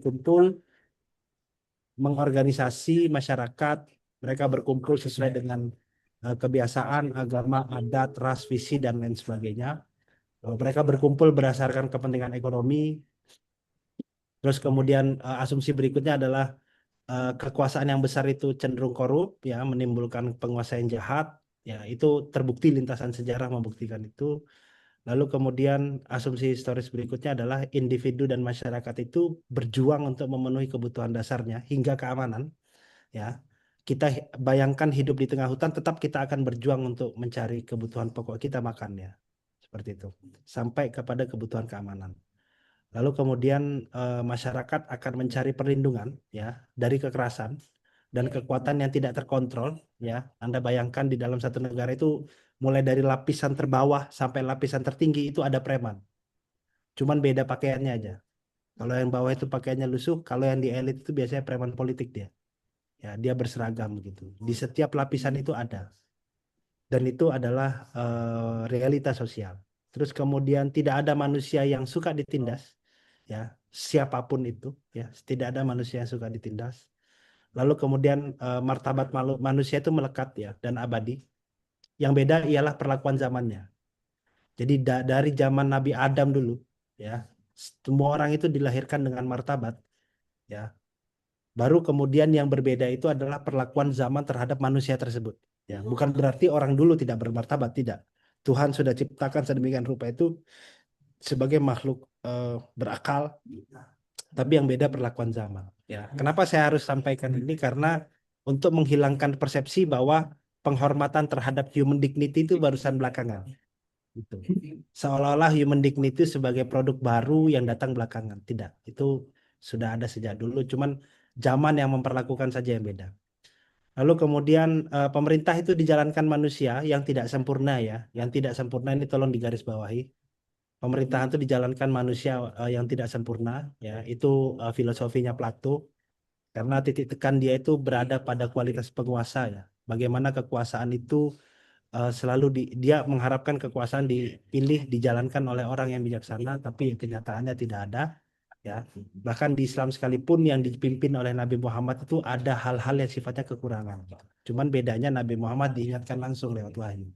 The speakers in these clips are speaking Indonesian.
berkumpul, mengorganisasi masyarakat, mereka berkumpul sesuai dengan kebiasaan, agama, adat, ras, visi, dan lain sebagainya. Mereka berkumpul berdasarkan kepentingan ekonomi. Terus kemudian asumsi berikutnya adalah kekuasaan yang besar itu cenderung korup, ya, menimbulkan penguasa yang jahat. Ya, itu terbukti lintasan sejarah membuktikan itu. Lalu kemudian asumsi historis berikutnya adalah individu dan masyarakat itu berjuang untuk memenuhi kebutuhan dasarnya hingga keamanan. Ya, kita bayangkan hidup di tengah hutan, tetap kita akan berjuang untuk mencari kebutuhan pokok kita, makan, ya, seperti itu, sampai kepada kebutuhan keamanan. Lalu kemudian masyarakat akan mencari perlindungan, ya, dari kekerasan dan kekuatan yang tidak terkontrol. Ya, Anda bayangkan di dalam satu negara itu mulai dari lapisan terbawah sampai lapisan tertinggi itu ada preman. Cuman beda pakaiannya aja. Kalau yang bawah itu pakaiannya lusuh, kalau yang di elit itu biasanya preman politik dia. Ya, dia berseragam gitu. Di setiap lapisan itu ada. Dan itu adalah realitas sosial. Terus kemudian tidak ada manusia yang suka ditindas, ya, siapapun itu, ya, tidak ada manusia yang suka ditindas. Lalu kemudian martabat manusia itu melekat, ya, dan abadi. Yang beda ialah perlakuan zamannya. Jadi dari zaman Nabi Adam dulu, ya, semua orang itu dilahirkan dengan martabat, ya. Baru kemudian yang berbeda itu adalah perlakuan zaman terhadap manusia tersebut. Ya, bukan berarti orang dulu tidak bermartabat, tidak. Tuhan sudah ciptakan sedemikian rupa itu sebagai makhluk berakal, tapi yang beda perlakuan zaman. Ya, kenapa saya harus sampaikan ini? Karena untuk menghilangkan persepsi bahwa penghormatan terhadap human dignity itu barusan belakangan. Gitu. Seolah-olah human dignity sebagai produk baru yang datang belakangan. Tidak, itu sudah ada sejak dulu, cuman zaman yang memperlakukan saja yang beda. Lalu kemudian pemerintah itu dijalankan manusia yang tidak sempurna, ya. Yang tidak sempurna ini tolong digarisbawahi. Pemerintahan itu dijalankan manusia yang tidak sempurna, ya. Itu filosofinya Plato. Karena titik tekan dia itu berada pada kualitas penguasa, ya. Bagaimana kekuasaan itu selalu dia mengharapkan kekuasaan dipilih, dijalankan oleh orang yang bijaksana, tapi kenyataannya tidak ada, ya. Bahkan di Islam sekalipun yang dipimpin oleh Nabi Muhammad itu ada hal-hal yang sifatnya kekurangan. Cuman bedanya Nabi Muhammad diingatkan langsung lewat wahyu.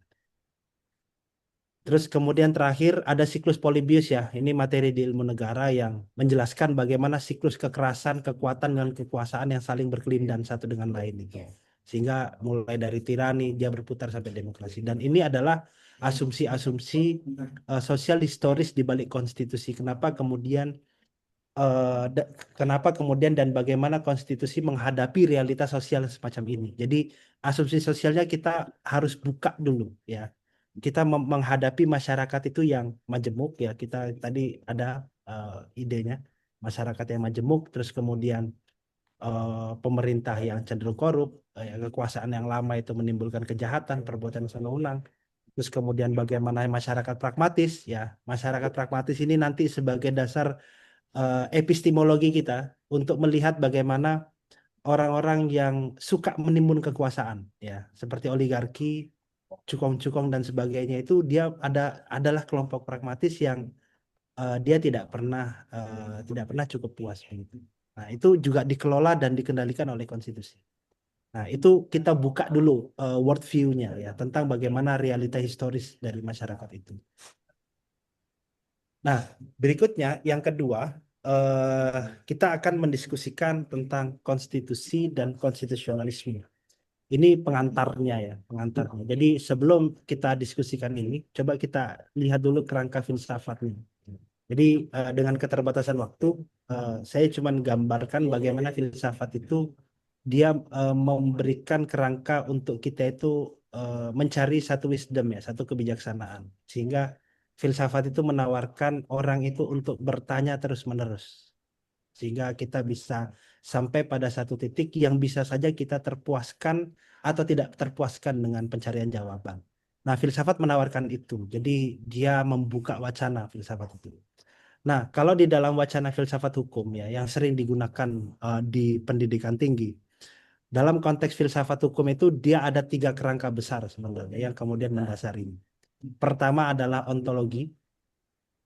Terus kemudian terakhir ada siklus Polybius, ya. Ini materi di ilmu negara yang menjelaskan bagaimana siklus kekerasan, kekuatan, dan kekuasaan yang saling berkelindan satu dengan lain itu. Sehingga mulai dari tirani dia berputar sampai demokrasi. Dan ini adalah asumsi-asumsi sosial historis di balik konstitusi. Kenapa kemudian dan bagaimana konstitusi menghadapi realitas sosial semacam ini. Jadi asumsi sosialnya kita harus buka dulu, ya. Kita menghadapi masyarakat itu yang majemuk, ya. Kita tadi ada idenya masyarakat yang majemuk, terus kemudian pemerintah yang cenderung korup, kekuasaan yang lama itu menimbulkan kejahatan, perbuatan ulang. Terus kemudian bagaimana masyarakat pragmatis, ya. Masyarakat pragmatis ini nanti sebagai dasar epistemologi kita untuk melihat bagaimana orang-orang yang suka menimbun kekuasaan, ya, seperti oligarki, cukong-cukong dan sebagainya, itu dia adalah kelompok pragmatis yang dia tidak pernah cukup puas begitu. Nah, itu juga dikelola dan dikendalikan oleh konstitusi. Nah, itu kita buka dulu world view-nya, ya, tentang bagaimana realita historis dari masyarakat itu. Nah, berikutnya yang kedua, kita akan mendiskusikan tentang konstitusi dan konstitusionalisme. Ini pengantarnya, ya, pengantarnya. Jadi sebelum kita diskusikan ini, coba kita lihat dulu kerangka filsafatnya. Jadi dengan keterbatasan waktu, saya cuma gambarkan bagaimana filsafat itu dia memberikan kerangka untuk kita itu mencari satu wisdom, ya, satu kebijaksanaan. Sehingga filsafat itu menawarkan orang itu untuk bertanya terus-menerus. Sehingga kita bisa sampai pada satu titik yang bisa saja kita terpuaskan atau tidak terpuaskan dengan pencarian jawaban. Nah, filsafat menawarkan itu. Jadi dia membuka wacana filsafat itu. Nah, kalau di dalam wacana filsafat hukum, ya, yang sering digunakan di pendidikan tinggi, dalam konteks filsafat hukum itu dia ada 3 kerangka besar sebenarnya yang kemudian mendasari. Pertama adalah ontologi,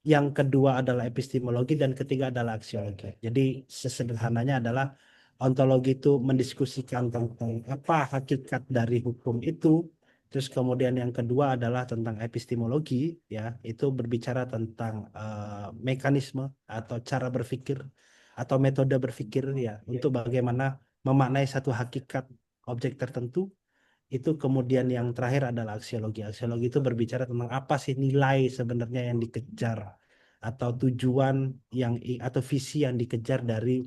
yang kedua adalah epistemologi, dan ketiga adalah aksiologi. Jadi sesederhananya adalah ontologi itu mendiskusikan tentang apa hakikat dari hukum itu. Terus kemudian yang kedua adalah tentang epistemologi, ya, itu berbicara tentang mekanisme atau cara berpikir atau metode berpikir, ya, untuk bagaimana memaknai satu hakikat objek tertentu. Itu kemudian yang terakhir adalah aksiologi. Aksiologi itu berbicara tentang apa sih nilai sebenarnya yang dikejar, atau tujuan atau visi yang dikejar dari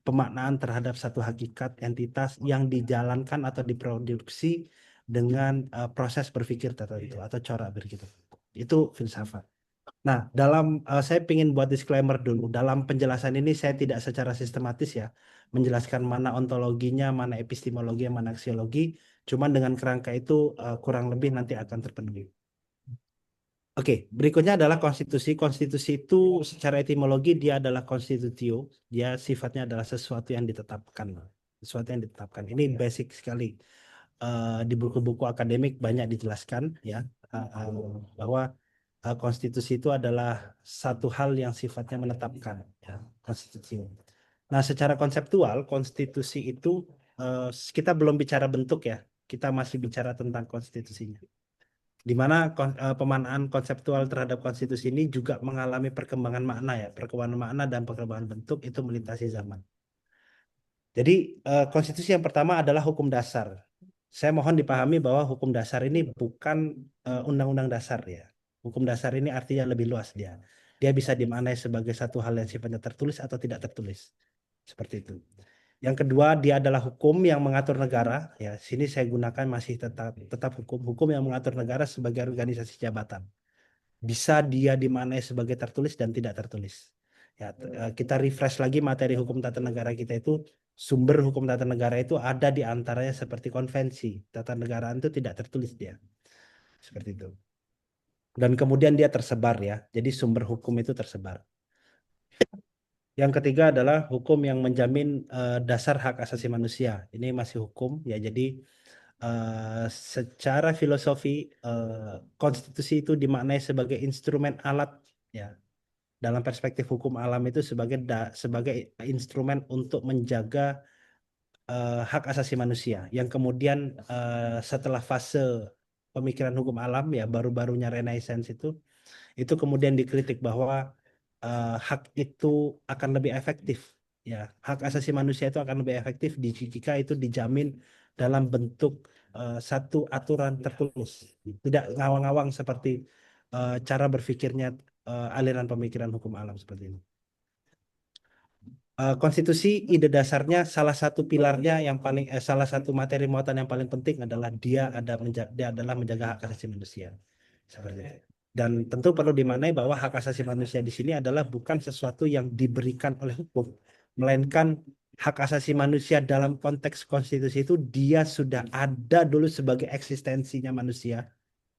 pemaknaan terhadap satu hakikat entitas yang dijalankan atau diproduksi dengan proses berpikir tertentu atau cara berpikir. Itu filsafat. Nah, saya ingin buat disclaimer dulu. Dalam penjelasan ini saya tidak secara sistematis, ya, menjelaskan mana ontologinya, mana epistemologi, mana aksiologi. Cuman dengan kerangka itu kurang lebih nanti akan terpenuhi. Oke, berikutnya adalah konstitusi. Konstitusi itu secara etimologi dia adalah constitutio. Dia sifatnya adalah sesuatu yang ditetapkan. Sesuatu yang ditetapkan. Ini basic sekali. Di buku-buku akademik banyak dijelaskan, ya, bahwa konstitusi itu adalah satu hal yang sifatnya menetapkan, ya, konstitusi. Nah, secara konseptual, konstitusi itu kita belum bicara bentuk, ya, kita masih bicara tentang konstitusinya. Di mana pemaknaan konseptual terhadap konstitusi ini juga mengalami perkembangan makna, ya, perkembangan makna dan perkembangan bentuk itu melintasi zaman. Jadi konstitusi yang pertama adalah hukum dasar. Saya mohon dipahami bahwa hukum dasar ini bukan undang-undang dasar, ya. Hukum dasar ini artinya lebih luas dia. Dia bisa dimaknai sebagai satu hal yang sifatnya tertulis atau tidak tertulis. Seperti itu. Yang kedua, dia adalah hukum yang mengatur negara. Ya, sini saya gunakan masih tetap hukum yang mengatur negara sebagai organisasi jabatan. Bisa dia dimaknai sebagai tertulis dan tidak tertulis. Ya, kita refresh lagi materi hukum tata negara kita itu. Sumber hukum tata negara itu ada di antaranya seperti konvensi. Tata negaraan itu tidak tertulis dia. Seperti itu. Dan kemudian dia tersebar, ya. Jadi sumber hukum itu tersebar. Yang ketiga adalah hukum yang menjamin dasar hak asasi manusia. Ini masih hukum, ya. Jadi secara filosofi konstitusi itu dimaknai sebagai instrumen alat, ya. Dalam perspektif hukum alam itu sebagai instrumen untuk menjaga hak asasi manusia. Yang kemudian setelah fase pemikiran hukum alam, ya, baru-barunya Renaissance itu kemudian dikritik bahwa hak itu akan lebih efektif, ya, hak asasi manusia itu akan lebih efektif jika itu dijamin dalam bentuk satu aturan tertulis, tidak ngawang-ngawang seperti cara berpikirnya aliran pemikiran hukum alam seperti ini. Konstitusi ide dasarnya salah satu pilarnya yang paling salah satu materi muatan yang paling penting adalah dia adalah menjaga hak asasi manusia seperti itu. Dan tentu perlu dimaknai bahwa hak asasi manusia di sini adalah bukan sesuatu yang diberikan oleh hukum, melainkan hak asasi manusia dalam konteks konstitusi itu dia sudah ada dulu sebagai eksistensinya manusia.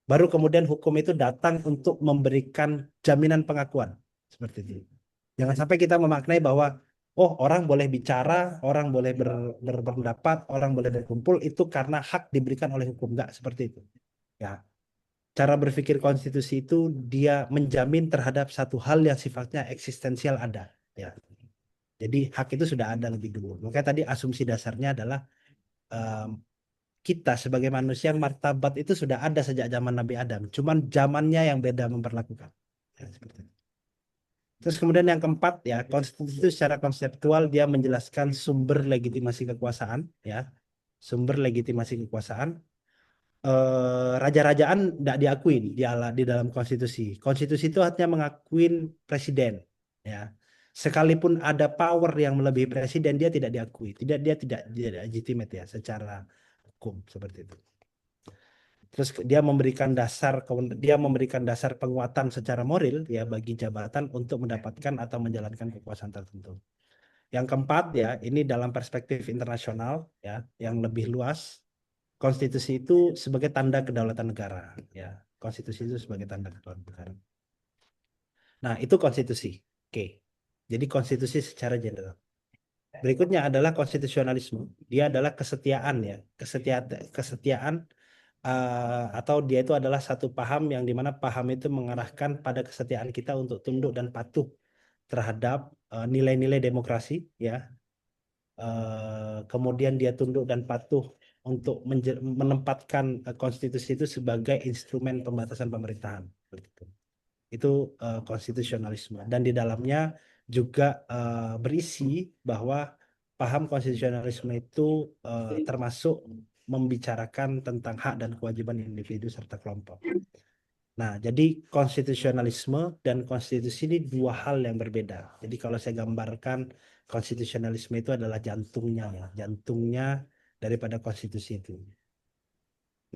Baru kemudian hukum itu datang untuk memberikan jaminan pengakuan seperti itu. Jangan sampai kita memaknai bahwa oh, orang boleh bicara, orang boleh berpendapat, orang boleh berkumpul itu karena hak diberikan oleh hukum. Enggak seperti itu. Ya, cara berpikir konstitusi itu dia menjamin terhadap satu hal yang sifatnya eksistensial ada. Ya, jadi hak itu sudah ada lebih dulu. Makanya tadi asumsi dasarnya adalah em, kita sebagai manusia martabat itu sudah ada sejak zaman Nabi Adam. Cuman zamannya yang beda memperlakukan. Ya, seperti itu. Terus kemudian yang keempat, ya, konstitusi itu secara konseptual dia menjelaskan sumber legitimasi kekuasaan, ya, sumber legitimasi kekuasaan. Raja-rajaan tidak diakui di dalam konstitusi. Konstitusi itu artinya mengakuin presiden, ya. Sekalipun ada power yang melebihi presiden, dia tidak diakui, dia tidak legitimate, ya, secara hukum seperti itu. Terus dia memberikan dasar penguatan secara moral, ya, bagi jabatan untuk mendapatkan atau menjalankan kekuasaan tertentu. Yang keempat, ya, ini dalam perspektif internasional, ya, yang lebih luas, konstitusi itu sebagai tanda kedaulatan negara, ya. Konstitusi itu sebagai tanda kedaulatan negara. Nah, itu konstitusi. Oke. Jadi konstitusi secara general. Berikutnya adalah konstitusionalisme. Dia adalah kesetiaan, ya, kesetiaan atau dia itu adalah satu paham yang dimana paham itu mengarahkan pada kesetiaan kita untuk tunduk dan patuh terhadap nilai-nilai demokrasi, ya. Kemudian dia tunduk dan patuh untuk menempatkan konstitusi itu sebagai instrumen pembatasan pemerintahan. Begitu. Itu konstitusionalisme, dan di dalamnya juga berisi bahwa paham konstitusionalisme itu termasuk membicarakan tentang hak dan kewajiban individu serta kelompok. Nah, jadi konstitusionalisme dan konstitusi ini dua hal yang berbeda. Jadi kalau saya gambarkan, konstitusionalisme itu adalah jantungnya, ya, jantungnya daripada konstitusi itu.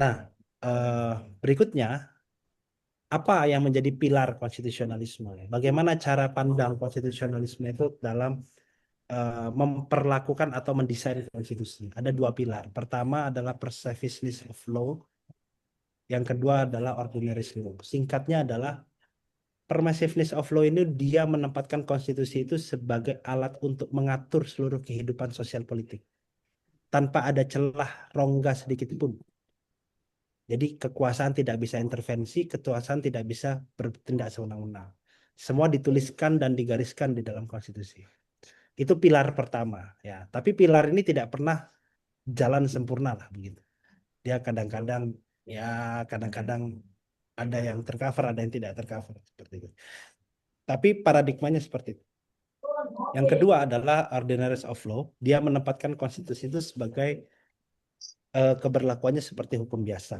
Nah, eh, berikutnya, apa yang menjadi pilar konstitusionalisme? Bagaimana cara pandang konstitusionalisme itu dalam memperlakukan atau mendesain konstitusi? Ada dua pilar. Pertama adalah pervasiveness of law, yang kedua adalah ordinariness law. Singkatnya adalah pervasiveness of law ini dia menempatkan konstitusi itu sebagai alat untuk mengatur seluruh kehidupan sosial politik tanpa ada celah rongga sedikit pun. Jadi kekuasaan tidak bisa intervensi, kekuasaan tidak bisa bertindak sewenang-wenang. Semua dituliskan dan digariskan di dalam konstitusi. Itu pilar pertama, ya. Tapi pilar ini tidak pernah jalan sempurna lah begitu. Dia kadang-kadang, ya, kadang-kadang ada yang tercover, ada yang tidak tercover seperti itu. Tapi paradigmanya seperti itu. Yang kedua adalah ordinaries of law. Dia menempatkan konstitusi itu sebagai keberlakuannya seperti hukum biasa.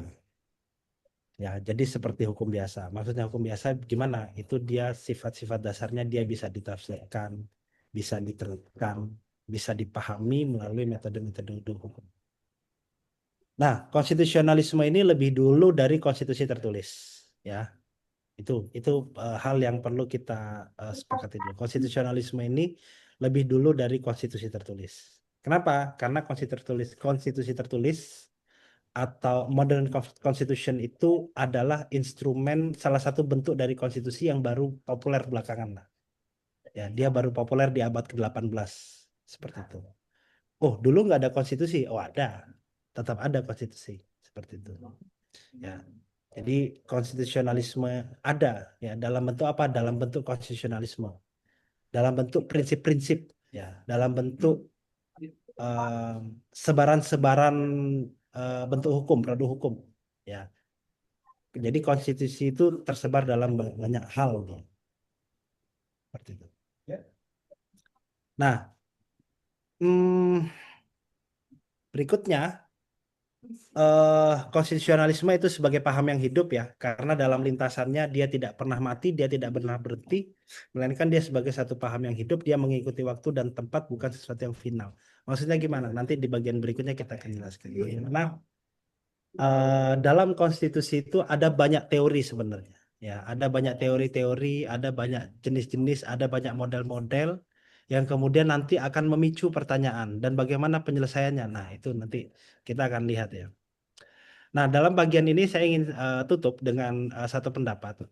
Ya, jadi seperti hukum biasa. Maksudnya hukum biasa gimana? Itu dia sifat-sifat dasarnya dia bisa ditafsirkan, bisa diterapkan, bisa dipahami melalui metode-metode hukum. Nah, konstitusionalisme ini lebih dulu dari konstitusi tertulis, ya. Itu hal yang perlu kita sepakati dulu. Konstitusionalisme ini lebih dulu dari konstitusi tertulis. Kenapa? Karena konstitusi tertulis atau modern constitution itu adalah instrumen, salah satu bentuk dari konstitusi yang baru populer belakangan lah. Ya, dia baru populer di abad ke-18 seperti itu. Oh, dulu nggak ada konstitusi. Oh, ada. Tetap ada konstitusi seperti itu. Ya. Jadi konstitusionalisme ada, ya, dalam bentuk apa? Dalam bentuk konstitusionalisme. Dalam bentuk prinsip-prinsip, ya, dalam bentuk eh, sebaran-sebaran bentuk hukum, produk hukum, ya. Jadi konstitusi itu tersebar dalam banyak hal, ya. Seperti itu. Ya. Nah, hmm, berikutnya konstitusionalisme itu sebagai paham yang hidup, ya, karena dalam lintasannya dia tidak pernah mati, dia tidak pernah berhenti, melainkan dia sebagai satu paham yang hidup, dia mengikuti waktu dan tempat, bukan sesuatu yang final. Maksudnya gimana? Nanti di bagian berikutnya kita akan jelaskan. Nah, dalam konstitusi itu ada banyak teori sebenarnya. Ya, ada banyak teori-teori, ada banyak jenis-jenis, ada banyak model-model yang kemudian nanti akan memicu pertanyaan dan bagaimana penyelesaiannya. Nah, itu nanti kita akan lihat, ya. Nah, dalam bagian ini saya ingin tutup dengan satu pendapat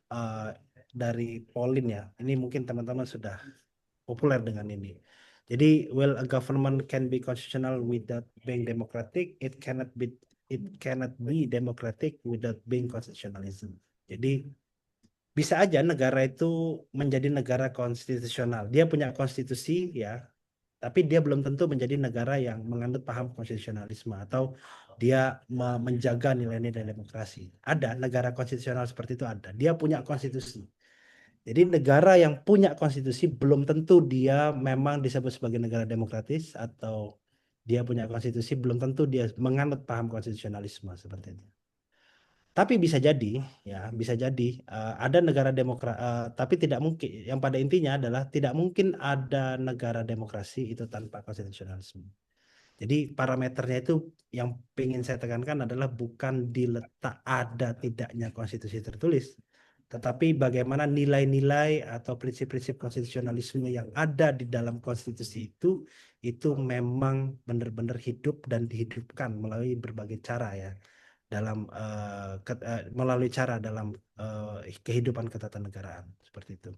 dari Pauline, ya. Ini mungkin teman-teman sudah populer dengan ini. Jadi, well, a government can be constitutional without being democratic. It cannot be democratic without being constitutionalism. Jadi, bisa aja negara itu menjadi negara konstitusional. Dia punya konstitusi, ya, tapi dia belum tentu menjadi negara yang menganut paham konstitusionalisme atau dia menjaga nilai-nilai demokrasi. Ada negara konstitusional seperti itu ada. Dia punya konstitusi. Jadi negara yang punya konstitusi belum tentu dia memang disebut sebagai negara demokratis, atau dia punya konstitusi belum tentu dia menganut paham konstitusionalisme seperti itu. Tapi bisa jadi, ya, bisa jadi ada negara demokrasi, tapi tidak mungkin. Yang pada intinya adalah tidak mungkin ada negara demokrasi itu tanpa konstitusionalisme. Jadi parameternya itu yang ingin saya tekankan adalah bukan diletak ada tidaknya konstitusi tertulis, tetapi bagaimana nilai-nilai atau prinsip-prinsip konstitusionalisme yang ada di dalam konstitusi itu memang benar-benar hidup dan dihidupkan melalui berbagai cara, ya, dalam melalui cara dalam kehidupan ketatanegaraan seperti itu.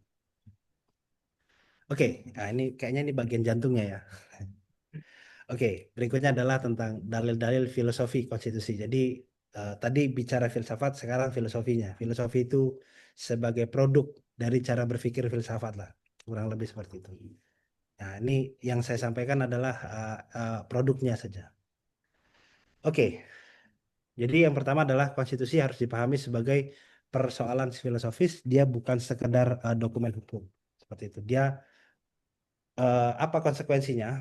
Oke, nah ini kayaknya ini bagian jantungnya, ya. Oke, berikutnya adalah tentang dalil-dalil filosofi konstitusi. Jadi Tadi bicara filsafat, sekarang filosofinya. Filosofi itu sebagai produk dari cara berpikir filsafat lah, kurang lebih seperti itu. Nah, ini yang saya sampaikan adalah produknya saja. Oke, jadi yang pertama adalah konstitusi harus dipahami sebagai persoalan filosofis, dia bukan sekedar dokumen hukum. Seperti itu. Dia apa konsekuensinya?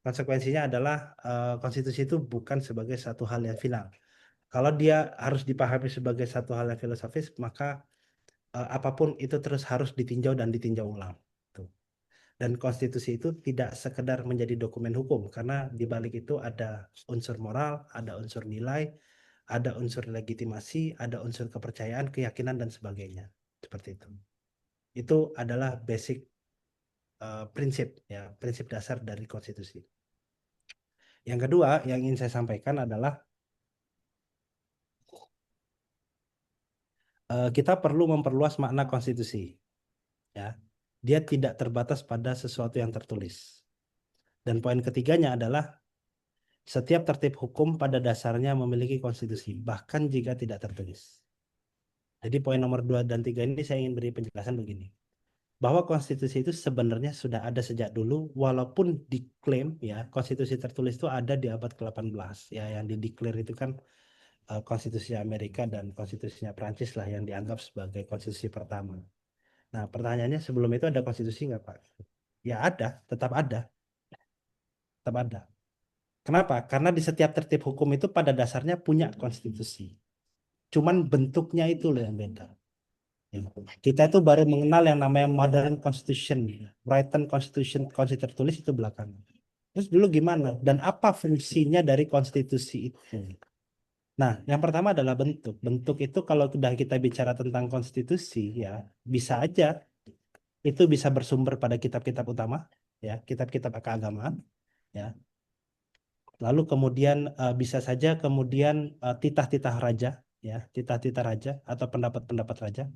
Konsekuensinya adalah konstitusi itu bukan sebagai satu hal yang final. Kalau dia harus dipahami sebagai satu hal yang filosofis, maka apapun itu terus harus ditinjau dan ditinjau ulang. Tuh. Dan konstitusi itu tidak sekedar menjadi dokumen hukum, karena di balik itu ada unsur moral, ada unsur nilai, ada unsur legitimasi, ada unsur kepercayaan, keyakinan, dan sebagainya. Seperti itu. Itu adalah basic prinsip, ya, prinsip dasar dari konstitusi. Yang kedua yang ingin saya sampaikan adalah kita perlu memperluas makna konstitusi. Ya, dia tidak terbatas pada sesuatu yang tertulis. Dan poin ketiganya adalah setiap tertib hukum pada dasarnya memiliki konstitusi, bahkan jika tidak tertulis. Jadi poin nomor 2 dan 3 ini saya ingin beri penjelasan begini. Bahwa konstitusi itu sebenarnya sudah ada sejak dulu, walaupun diklaim ya konstitusi tertulis itu ada di abad ke-18. Ya, yang dideklar itu kan konstitusi Amerika dan konstitusinya Prancis lah yang dianggap sebagai konstitusi pertama. Nah, pertanyaannya sebelum itu ada konstitusi nggak, Pak? Ya ada, tetap ada, tetap ada. Kenapa? Karena di setiap tertib hukum itu pada dasarnya punya konstitusi. Cuman bentuknya itu loh yang beda. Ya. Kita itu baru mengenal yang namanya modern constitution, written constitution, konstitusi tertulis itu belakangan. Terus dulu gimana? Dan apa fungsinya dari konstitusi itu? Nah, yang pertama adalah bentuk. Bentuk itu kalau sudah kita bicara tentang konstitusi, ya bisa aja itu bisa bersumber pada kitab-kitab utama, ya kitab-kitab keagamaan, ya. Lalu kemudian bisa saja kemudian titah-titah raja, ya, titah-titah raja atau pendapat-pendapat raja,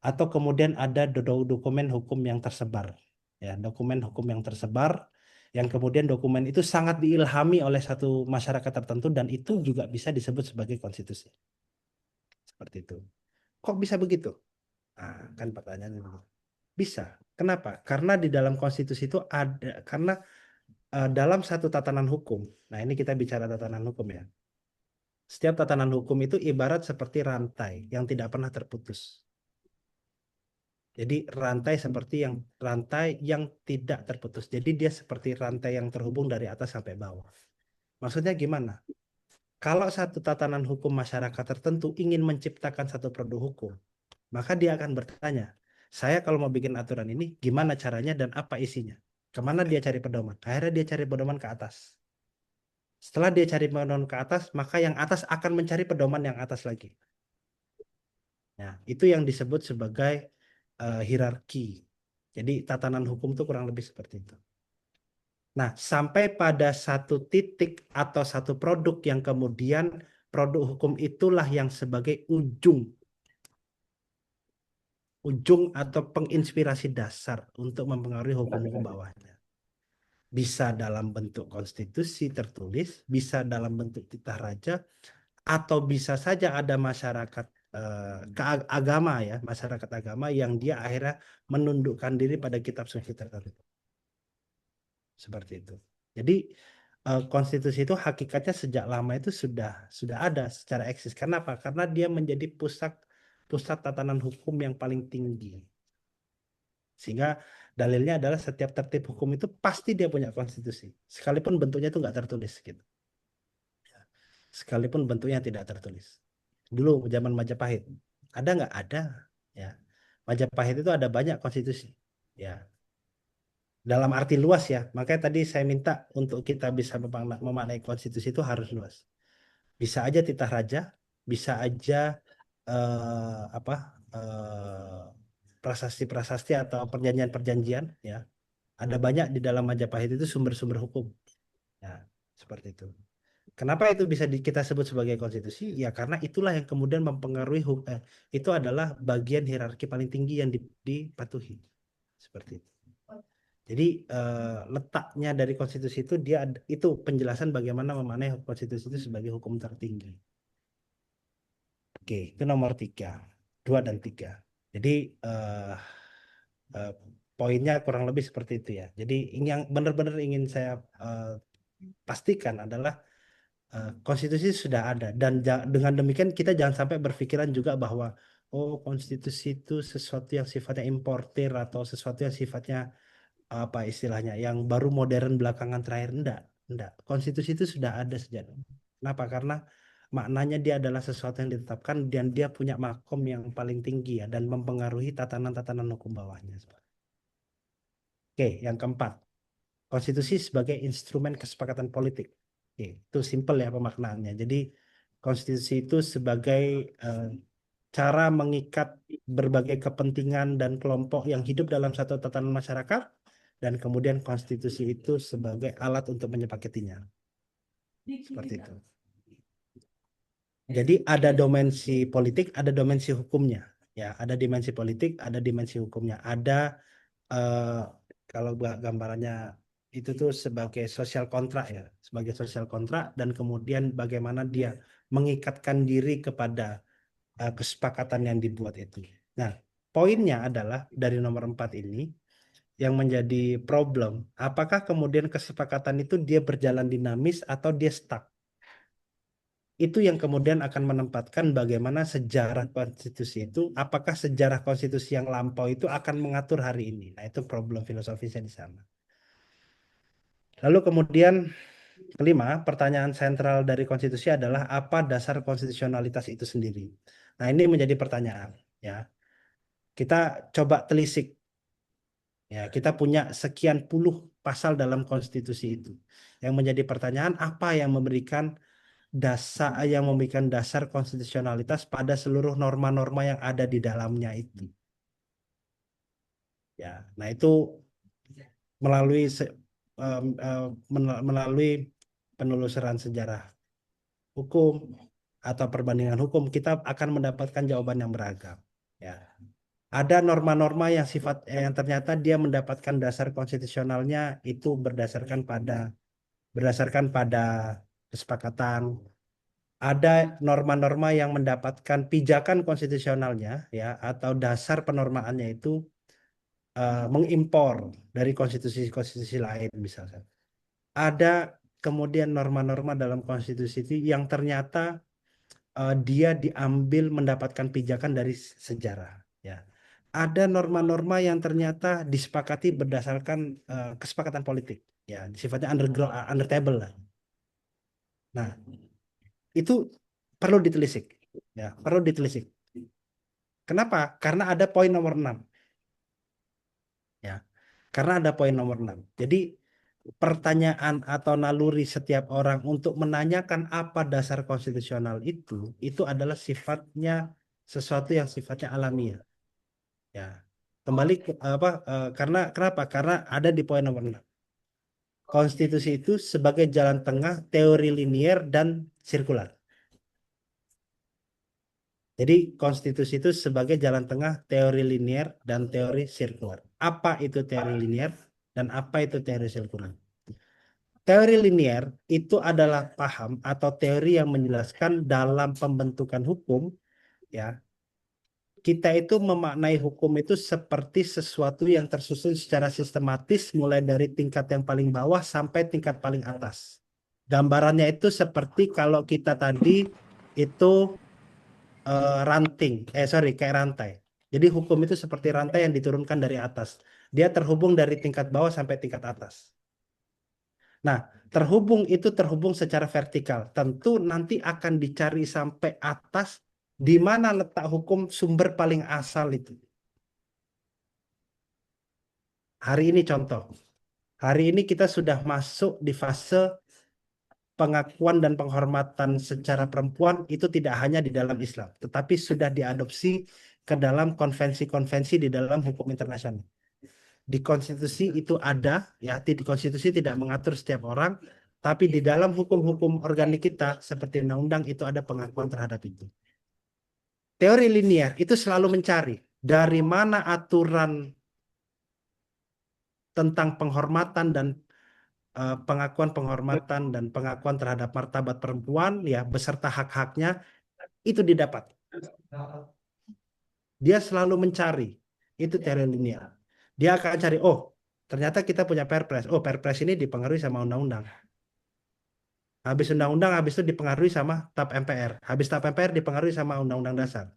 atau kemudian ada dokumen hukum yang tersebar, ya, dokumen hukum yang tersebar, yang kemudian dokumen itu sangat diilhami oleh satu masyarakat tertentu dan itu juga bisa disebut sebagai konstitusi, seperti itu. Kok bisa begitu? Nah, kan pertanyaannya begitu. Bisa. Kenapa? Karena di dalam konstitusi itu ada, karena dalam satu tatanan hukum, nah ini kita bicara tatanan hukum ya. Setiap tatanan hukum itu ibarat seperti rantai yang tidak pernah terputus. Jadi rantai yang tidak terputus. Jadi dia seperti rantai yang terhubung dari atas sampai bawah. Maksudnya gimana? Kalau satu tatanan hukum masyarakat tertentu ingin menciptakan satu produk hukum, maka dia akan bertanya, saya kalau mau bikin aturan ini, gimana caranya dan apa isinya? Kemana dia cari pedoman? Akhirnya dia cari pedoman ke atas. Setelah dia cari pedoman ke atas, maka yang atas akan mencari pedoman yang atas lagi. Nah, itu yang disebut sebagai hierarki. Jadi tatanan hukum itu kurang lebih seperti itu. Nah, sampai pada satu titik atau satu produk yang kemudian produk hukum itulah yang sebagai ujung atau penginspirasi dasar untuk mempengaruhi hukum-hukum bawahnya. Bisa dalam bentuk konstitusi tertulis, bisa dalam bentuk titah raja, atau bisa saja ada masyarakat agama ya, masyarakat agama yang dia akhirnya menundukkan diri pada kitab suci tertentu. Seperti itu. Jadi konstitusi itu hakikatnya sejak lama itu sudah ada secara eksis. Kenapa? Karena dia menjadi pusat pusat tatanan hukum yang paling tinggi. Sehingga dalilnya adalah setiap tertib hukum itu pasti dia punya konstitusi. Sekalipun bentuknya itu nggak tertulis gitu. Sekalipun bentuknya tidak tertulis. Dulu zaman Majapahit, ada nggak? Ada. Ya. Majapahit itu ada banyak konstitusi. Ya. Dalam arti luas ya. Makanya tadi saya minta untuk kita bisa memaknai konstitusi itu harus luas. Bisa aja titah raja, bisa aja apa prasasti-prasasti atau perjanjian-perjanjian ya. Ada banyak di dalam Majapahit itu sumber-sumber hukum. Ya, seperti itu. Kenapa itu bisa kita sebut sebagai konstitusi? Ya karena itulah yang kemudian mempengaruhi itu adalah bagian hierarki paling tinggi yang dipatuhi. Seperti itu. Jadi letaknya dari konstitusi itu itu penjelasan bagaimana memaknai konstitusi itu sebagai hukum tertinggi. Oke, itu nomor 3, 2 dan 3. Jadi eh, poinnya kurang lebih seperti itu ya. Jadi yang benar-benar ingin saya pastikan adalah konstitusi sudah ada dan dengan demikian kita jangan sampai berpikiran juga bahwa oh konstitusi itu sesuatu yang sifatnya importir atau sesuatu yang sifatnya apa istilahnya yang baru modern belakangan terakhir. Enggak. Konstitusi itu sudah ada sejak dulu. Kenapa? Karena maknanya dia adalah sesuatu yang ditetapkan dan dia punya makom yang paling tinggi ya dan mempengaruhi tatanan-tatanan hukum bawahnya. Oke, yang keempat, konstitusi sebagai instrumen kesepakatan politik. Oke, itu simpel ya pemaknaannya. Jadi konstitusi itu sebagai eh, cara mengikat berbagai kepentingan dan kelompok yang hidup dalam satu tatanan masyarakat dan kemudian konstitusi itu sebagai alat untuk menyepakatinya. Seperti itu. Jadi ada dimensi politik, ada dimensi hukumnya. Ya, ada dimensi politik, ada dimensi hukumnya. Ada eh, kalau gambarannya itu tuh sebagai sosial kontrak ya, sebagai sosial kontrak dan kemudian bagaimana dia mengikatkan diri kepada kesepakatan yang dibuat itu. Nah, poinnya adalah dari nomor 4 ini yang menjadi problem, apakah kemudian kesepakatan itu dia berjalan dinamis atau dia stuck? Itu yang kemudian akan menempatkan bagaimana sejarah konstitusi itu, apakah sejarah konstitusi yang lampau itu akan mengatur hari ini. Nah, itu problem filosofisnya di sana. Lalu kemudian kelima, pertanyaan sentral dari konstitusi adalah apa dasar konstitusionalitas itu sendiri. Nah, ini menjadi pertanyaan, ya. Kita coba telisik. Ya, kita punya sekian puluh pasal dalam konstitusi itu. Yang menjadi pertanyaan apa yang memberikan dasar konstitusionalitas pada seluruh norma-norma yang ada di dalamnya itu. Ya, nah itu melalui melalui penelusuran sejarah hukum atau perbandingan hukum kita akan mendapatkan jawaban yang beragam. Ya, ada norma-norma yang ternyata dia mendapatkan dasar konstitusionalnya itu berdasarkan pada kesepakatan. Ada norma-norma yang mendapatkan pijakan konstitusionalnya ya atau dasar penormaannya itu mengimpor dari konstitusi-konstitusi lain misalkan. Ada kemudian norma-norma dalam konstitusi itu yang ternyata dia diambil mendapatkan pijakan dari sejarah ya. Ada norma-norma yang ternyata disepakati berdasarkan kesepakatan politik ya, sifatnya under table lah. Nah, itu perlu ditelisik ya, perlu ditelisik. Kenapa? Karena ada poin nomor 6 ya. Karena ada poin nomor 6. Jadi pertanyaan atau naluri setiap orang untuk menanyakan apa dasar konstitusional itu adalah sifatnya sesuatu yang sifatnya alamiah. Ya. Kembali ke apa karena kenapa? Karena ada di poin nomor 6. Konstitusi itu sebagai jalan tengah teori linier dan sirkular. Jadi konstitusi itu sebagai jalan tengah teori linier dan teori sirkular. Apa itu teori linier dan apa itu teori sirkular? Teori linier itu adalah paham atau teori yang menjelaskan dalam pembentukan hukum ya. Kita itu memaknai hukum itu seperti sesuatu yang tersusun secara sistematis mulai dari tingkat yang paling bawah sampai tingkat paling atas. Gambarannya itu seperti kalau kita tadi itu ranting, kayak rantai. Jadi hukum itu seperti rantai yang diturunkan dari atas. Dia terhubung dari tingkat bawah sampai tingkat atas. Nah, terhubung secara vertikal. Tentu nanti akan dicari sampai atas di mana letak hukum sumber paling asal itu. Hari ini contoh. Hari ini kita sudah masuk di fase pengakuan dan penghormatan secara perempuan itu tidak hanya di dalam Islam, tetapi sudah diadopsi ke dalam konvensi-konvensi di dalam hukum internasional. Di konstitusi itu ada, ya di konstitusi tidak mengatur setiap orang, tapi di dalam hukum-hukum organik kita seperti undang-undang itu ada pengakuan terhadap itu. Teori linier itu selalu mencari dari mana aturan tentang penghormatan dan pengakuan penghormatan dan pengakuan terhadap martabat perempuan ya beserta hak-haknya itu didapat. Dia selalu mencari. Itu teori linear. Dia akan cari, oh, ternyata kita punya Perpres. Oh, Perpres ini dipengaruhi sama undang-undang. Habis undang-undang, habis itu dipengaruhi sama TAP MPR. Habis TAP MPR dipengaruhi sama undang-undang dasar.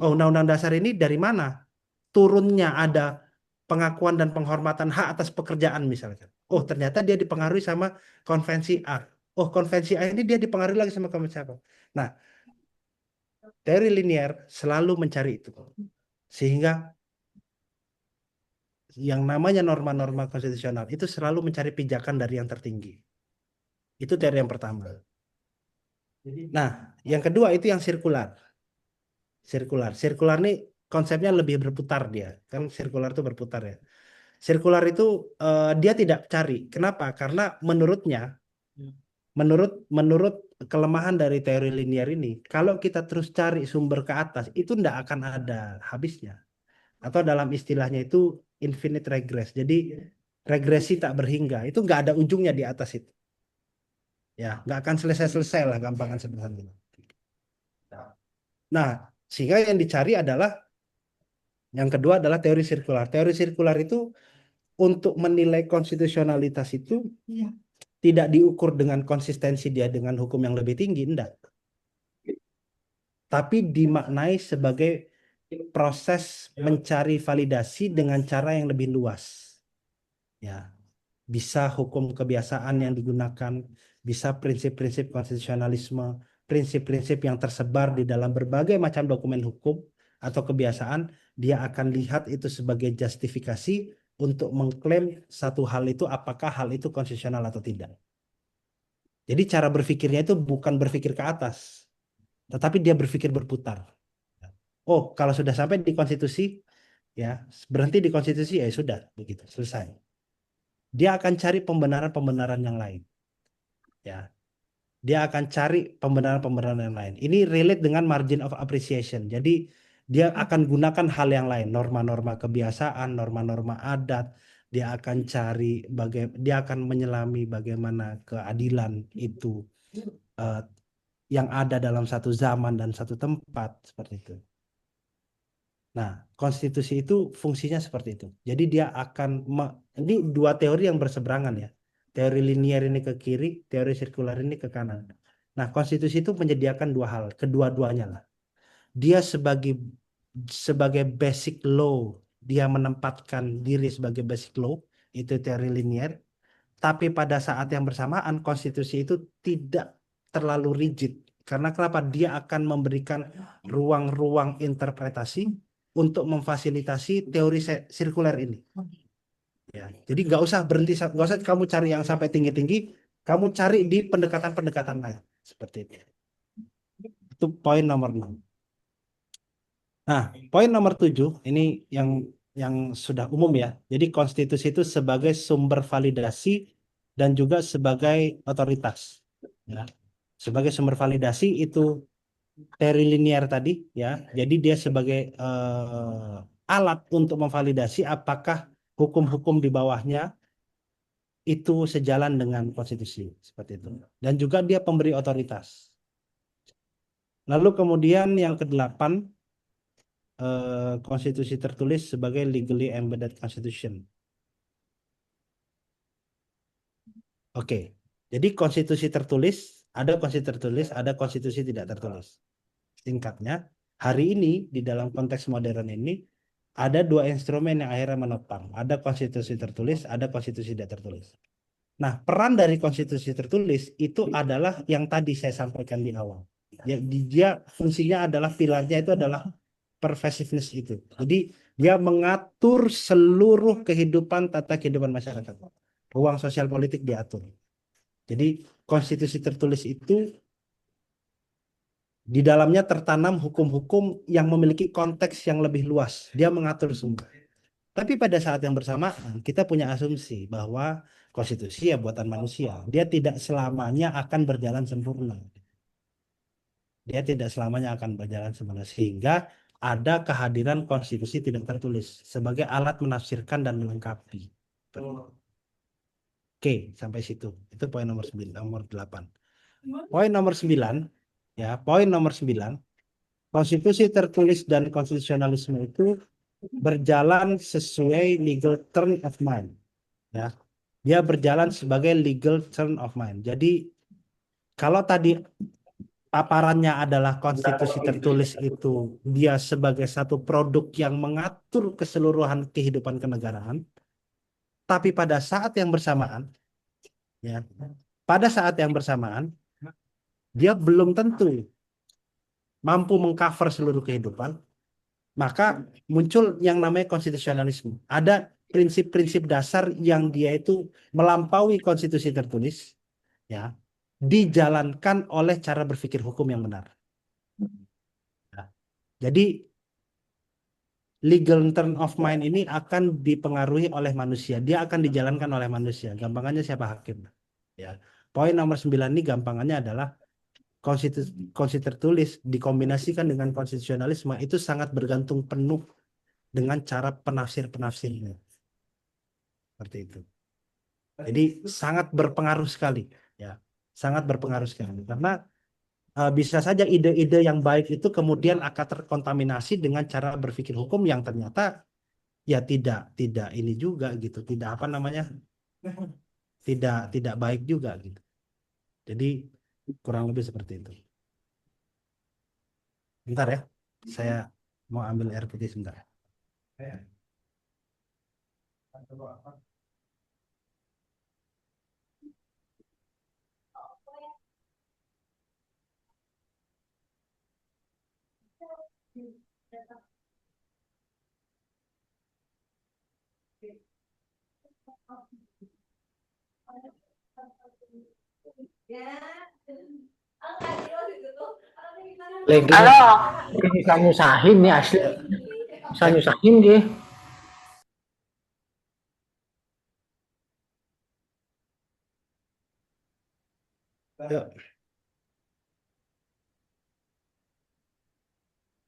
Oh, undang-undang dasar ini dari mana? Turunnya ada pengakuan dan penghormatan hak atas pekerjaan misalkan. Oh, ternyata dia dipengaruhi sama konvensi A. Oh, konvensi A ini dia dipengaruhi lagi sama konvensi apa. Nah, teori linear selalu mencari itu. Sehingga yang namanya norma-norma konstitusional itu selalu mencari pijakan dari yang tertinggi. Itu teori yang pertama. Nah, yang kedua itu yang sirkular. Sirkular ini konsepnya lebih berputar dia. Kan sirkular itu berputar ya. Sirkular itu dia tidak cari. Kenapa? Karena menurutnya, menurut menurut kelemahan dari teori linear ini, kalau kita terus cari sumber ke atas, itu tidak akan ada habisnya. Atau dalam istilahnya itu infinite regress. Jadi regresi tak berhingga. Itu nggak ada ujungnya di atas itu. Ya, nggak akan selesai-selesai lah, gampangan sederhana. Nah, sehingga yang dicari adalah yang kedua adalah teori sirkular. Teori sirkular itu untuk menilai konstitusionalitas itu tidak diukur dengan konsistensi dia dengan hukum yang lebih tinggi, enggak. Tapi dimaknai sebagai proses mencari validasi dengan cara yang lebih luas. Ya, bisa hukum kebiasaan yang digunakan, bisa prinsip-prinsip konstitusionalisme, prinsip-prinsip yang tersebar di dalam berbagai macam dokumen hukum atau kebiasaan, dia akan lihat itu sebagai justifikasi untuk mengklaim satu hal itu apakah hal itu konstitusional atau tidak. Jadi cara berpikirnya itu bukan berpikir ke atas, tetapi dia berpikir berputar. Oh, kalau sudah sampai di konstitusi, ya berhenti di konstitusi ya sudah, begitu selesai. Dia akan cari pembenaran-pembenaran yang lain. Ya, dia akan cari pembenaran-pembenaran yang lain. Ini relate dengan margin of appreciation. Jadi dia akan gunakan hal yang lain, norma-norma kebiasaan, norma-norma adat. Dia akan cari dia akan menyelami bagaimana keadilan itu eh, yang ada dalam satu zaman dan satu tempat seperti itu. Nah, konstitusi itu fungsinya seperti itu. Jadi dia akan ini dua teori yang berseberangan ya. Teori linier ini ke kiri, teori sirkular ini ke kanan. Nah, konstitusi itu menyediakan dua hal, kedua-duanya lah. Dia sebagai basic law, dia menempatkan diri sebagai basic law, itu teori linier. Tapi pada saat yang bersamaan, konstitusi itu tidak terlalu rigid. Karena kenapa? Dia akan memberikan ruang-ruang interpretasi untuk memfasilitasi teori sirkuler ini. Ya, jadi nggak usah berhenti, nggak usah kamu cari yang sampai tinggi-tinggi, kamu cari di pendekatan-pendekatan lain. Seperti itu. Itu poin nomor 6. Nah, poin nomor 7, ini yang sudah umum ya. Jadi konstitusi itu sebagai sumber validasi dan juga sebagai otoritas. Ya. Sebagai sumber validasi itu teori linear tadi ya. Jadi dia sebagai alat untuk memvalidasi apakah hukum-hukum di bawahnya itu sejalan dengan konstitusi seperti itu. Dan juga dia pemberi otoritas. Lalu kemudian yang kedelapan, konstitusi tertulis sebagai legally embedded constitution. Oke, jadi konstitusi tertulis, ada konstitusi tidak tertulis. Singkatnya, hari ini di dalam konteks modern ini ada dua instrumen yang akhirnya menopang. Ada konstitusi tertulis, ada konstitusi tidak tertulis. Nah, peran dari konstitusi tertulis itu adalah yang tadi saya sampaikan di awal. Dia fungsinya adalah pilarnya itu adalah pervasiveness itu. Jadi dia mengatur seluruh kehidupan tata kehidupan masyarakat. Ruang sosial politik diatur. Jadi konstitusi tertulis itu di dalamnya tertanam hukum-hukum yang memiliki konteks yang lebih luas. Dia mengatur semua. Tapi pada saat yang bersamaan kita punya asumsi bahwa konstitusi ya buatan manusia. Dia tidak selamanya akan berjalan sempurna. Dia tidak selamanya akan berjalan sempurna. Sehingga ada kehadiran konstitusi tidak tertulis sebagai alat menafsirkan dan melengkapi. Oke, sampai situ. Itu poin nomor 9, nomor 8. Poin nomor 9, ya, poin nomor 9. konstitusi tertulis dan konstitusionalisme itu berjalan sesuai legal term of mind, ya. Dia berjalan sebagai legal term of mind. Jadi kalau tadi paparannya adalah konstitusi tertulis itu dia sebagai satu produk yang mengatur keseluruhan kehidupan kenegaraan, tapi pada saat yang bersamaan, ya, pada saat yang bersamaan dia belum tentu mampu mengcover seluruh kehidupan, maka muncul yang namanya konstitusionalisme. Ada prinsip-prinsip dasar yang dia itu melampaui konstitusi tertulis, ya, dijalankan oleh cara berpikir hukum yang benar. Nah, jadi legal turn of mind ini akan dipengaruhi oleh manusia. Dia akan dijalankan oleh manusia. Gampangannya siapa hakim. Ya. Poin nomor 9 ini gampangannya adalah konstitusi tertulis dikombinasikan dengan konstitusionalisme itu sangat bergantung penuh dengan cara penafsir-penafsirnya. Seperti itu. Jadi sangat berpengaruh sekali. Ya. Sangat berpengaruh sekali. Karena bisa saja ide-ide yang baik itu kemudian akan terkontaminasi dengan cara berpikir hukum yang ternyata ya tidak ini juga gitu, tidak apa namanya, tidak baik juga gitu. Jadi kurang lebih seperti itu. Bentar ya, saya mau ambil air putih sebentar. Lagi Halo, bisa nyusahin nih asli, Ya, bisa cek. nyusahin dia. Yuk.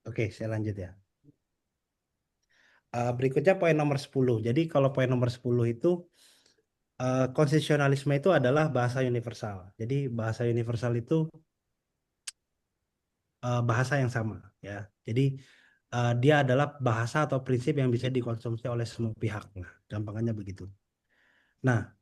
Oke, saya lanjut ya. Berikutnya poin nomor 10. Jadi kalau poin nomor 10 itu konstitusionalisme itu adalah bahasa universal. Jadi bahasa universal itu bahasa yang sama, ya. Jadi dia adalah bahasa atau prinsip yang bisa dikonsumsi oleh semua pihak. Nah, gampangannya begitu. Nah,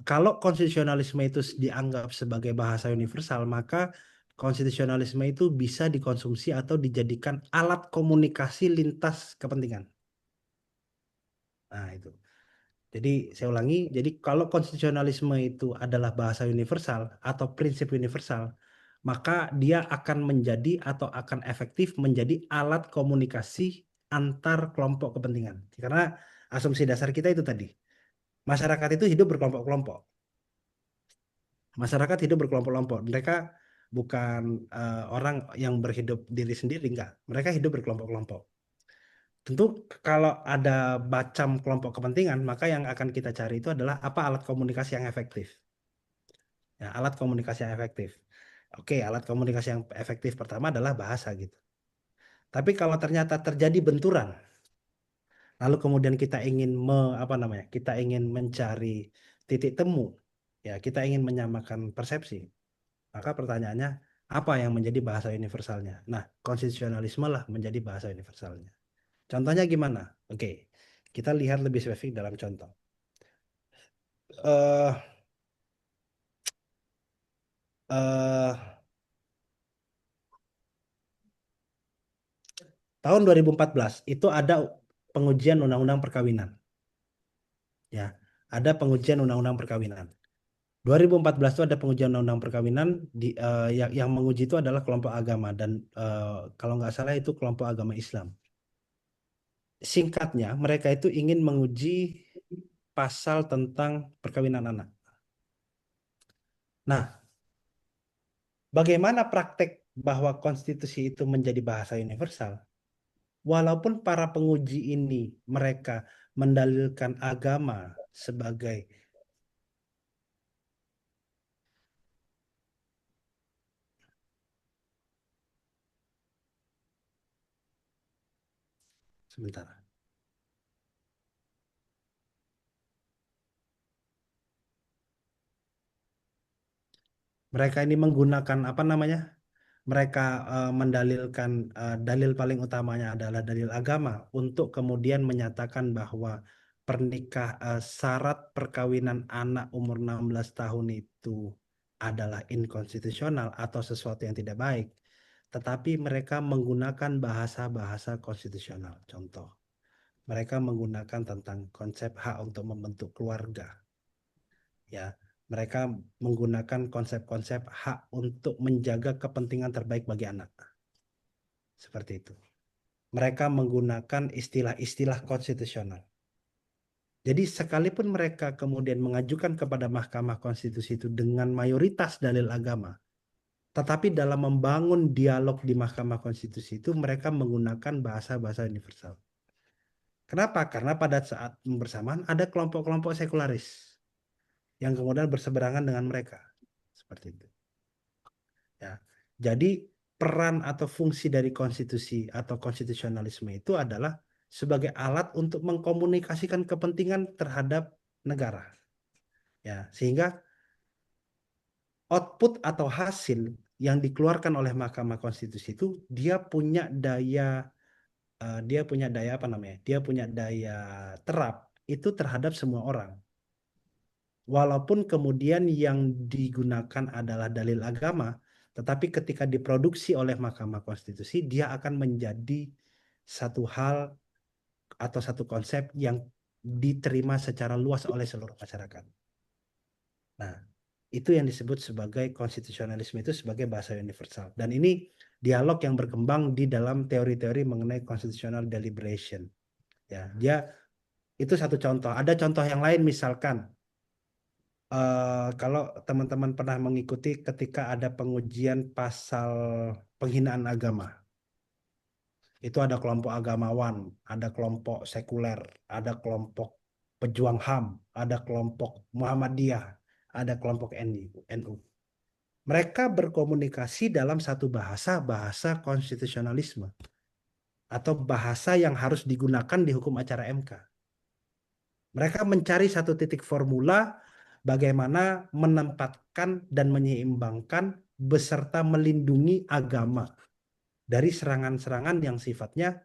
kalau konstitusionalisme itu dianggap sebagai bahasa universal, maka konstitusionalisme itu bisa dikonsumsi atau dijadikan alat komunikasi lintas kepentingan. Nah, itu. Jadi saya ulangi, jadi kalau konstitusionalisme itu adalah bahasa universal atau prinsip universal, maka dia akan menjadi atau akan efektif menjadi alat komunikasi antar kelompok kepentingan. Karena asumsi dasar kita itu tadi, masyarakat itu hidup berkelompok-kelompok. Masyarakat hidup berkelompok-kelompok. Mereka bukan orang yang berhidup diri sendiri, enggak. Mereka hidup berkelompok-kelompok. Tentu kalau ada macam kelompok kepentingan, maka yang akan kita cari itu adalah apa alat komunikasi yang efektif. Ya, alat komunikasi yang efektif. Oke, alat komunikasi yang efektif pertama adalah bahasa gitu. Tapi kalau ternyata terjadi benturan, lalu kemudian kita ingin apa namanya? Kita ingin mencari titik temu, ya, kita ingin menyamakan persepsi. Maka pertanyaannya, apa yang menjadi bahasa universalnya? Nah, konstitusionalisme lah menjadi bahasa universalnya. Contohnya gimana? Oke, kita lihat lebih spesifik dalam contoh. eh eh, Tahun 2014 itu ada pengujian undang-undang perkawinan, ya. Ada pengujian undang-undang perkawinan. 2014 itu ada pengujian undang-undang perkawinan yang menguji itu adalah kelompok agama dan kalau nggak salah itu kelompok agama Islam. Singkatnya, mereka itu ingin menguji pasal tentang perkawinan anak. Nah, bagaimana praktek bahwa konstitusi itu menjadi bahasa universal? Walaupun para penguji ini mereka mendalilkan agama sebagai sebentar. Mereka ini menggunakan apa namanya? mereka mendalilkan dalil paling utamanya adalah dalil agama untuk kemudian menyatakan bahwa syarat perkawinan anak umur 16 tahun itu adalah inkonstitusional atau sesuatu yang tidak baik, tetapi mereka menggunakan bahasa-bahasa konstitusional. Contoh, mereka menggunakan tentang konsep hak untuk membentuk keluarga. Ya, mereka menggunakan konsep-konsep hak untuk menjaga kepentingan terbaik bagi anak. Seperti itu. Mereka menggunakan istilah-istilah konstitusional. Jadi sekalipun mereka kemudian mengajukan kepada Mahkamah Konstitusi itu dengan mayoritas dalil agama, tetapi dalam membangun dialog di Mahkamah Konstitusi itu mereka menggunakan bahasa-bahasa universal. Kenapa? Karena pada saat bersamaan ada kelompok-kelompok sekularis yang kemudian berseberangan dengan mereka. Seperti itu. Ya. Jadi peran atau fungsi dari konstitusi atau konstitusionalisme itu adalah sebagai alat untuk mengkomunikasikan kepentingan terhadap negara. Ya, sehingga output atau hasil yang dikeluarkan oleh Mahkamah Konstitusi itu dia punya daya apa namanya? Dia punya daya terap itu terhadap semua orang. Walaupun kemudian yang digunakan adalah dalil agama, tetapi ketika diproduksi oleh Mahkamah Konstitusi, dia akan menjadi satu hal atau satu konsep yang diterima secara luas oleh seluruh masyarakat. Nah, itu yang disebut sebagai konstitusionalisme itu sebagai bahasa universal. Dan ini dialog yang berkembang di dalam teori-teori mengenai constitutional deliberation. Ya, dia itu satu contoh. Ada contoh yang lain misalkan kalau teman-teman pernah mengikuti ketika ada pengujian pasal penghinaan agama, itu ada kelompok agamawan, ada kelompok sekuler, ada kelompok pejuang HAM, ada kelompok Muhammadiyah, ada kelompok NU. Mereka berkomunikasi dalam satu bahasa konstitusionalisme atau bahasa yang harus digunakan di hukum acara MK. Mereka mencari satu titik formula bagaimana menempatkan dan menyeimbangkan beserta melindungi agama dari serangan-serangan yang sifatnya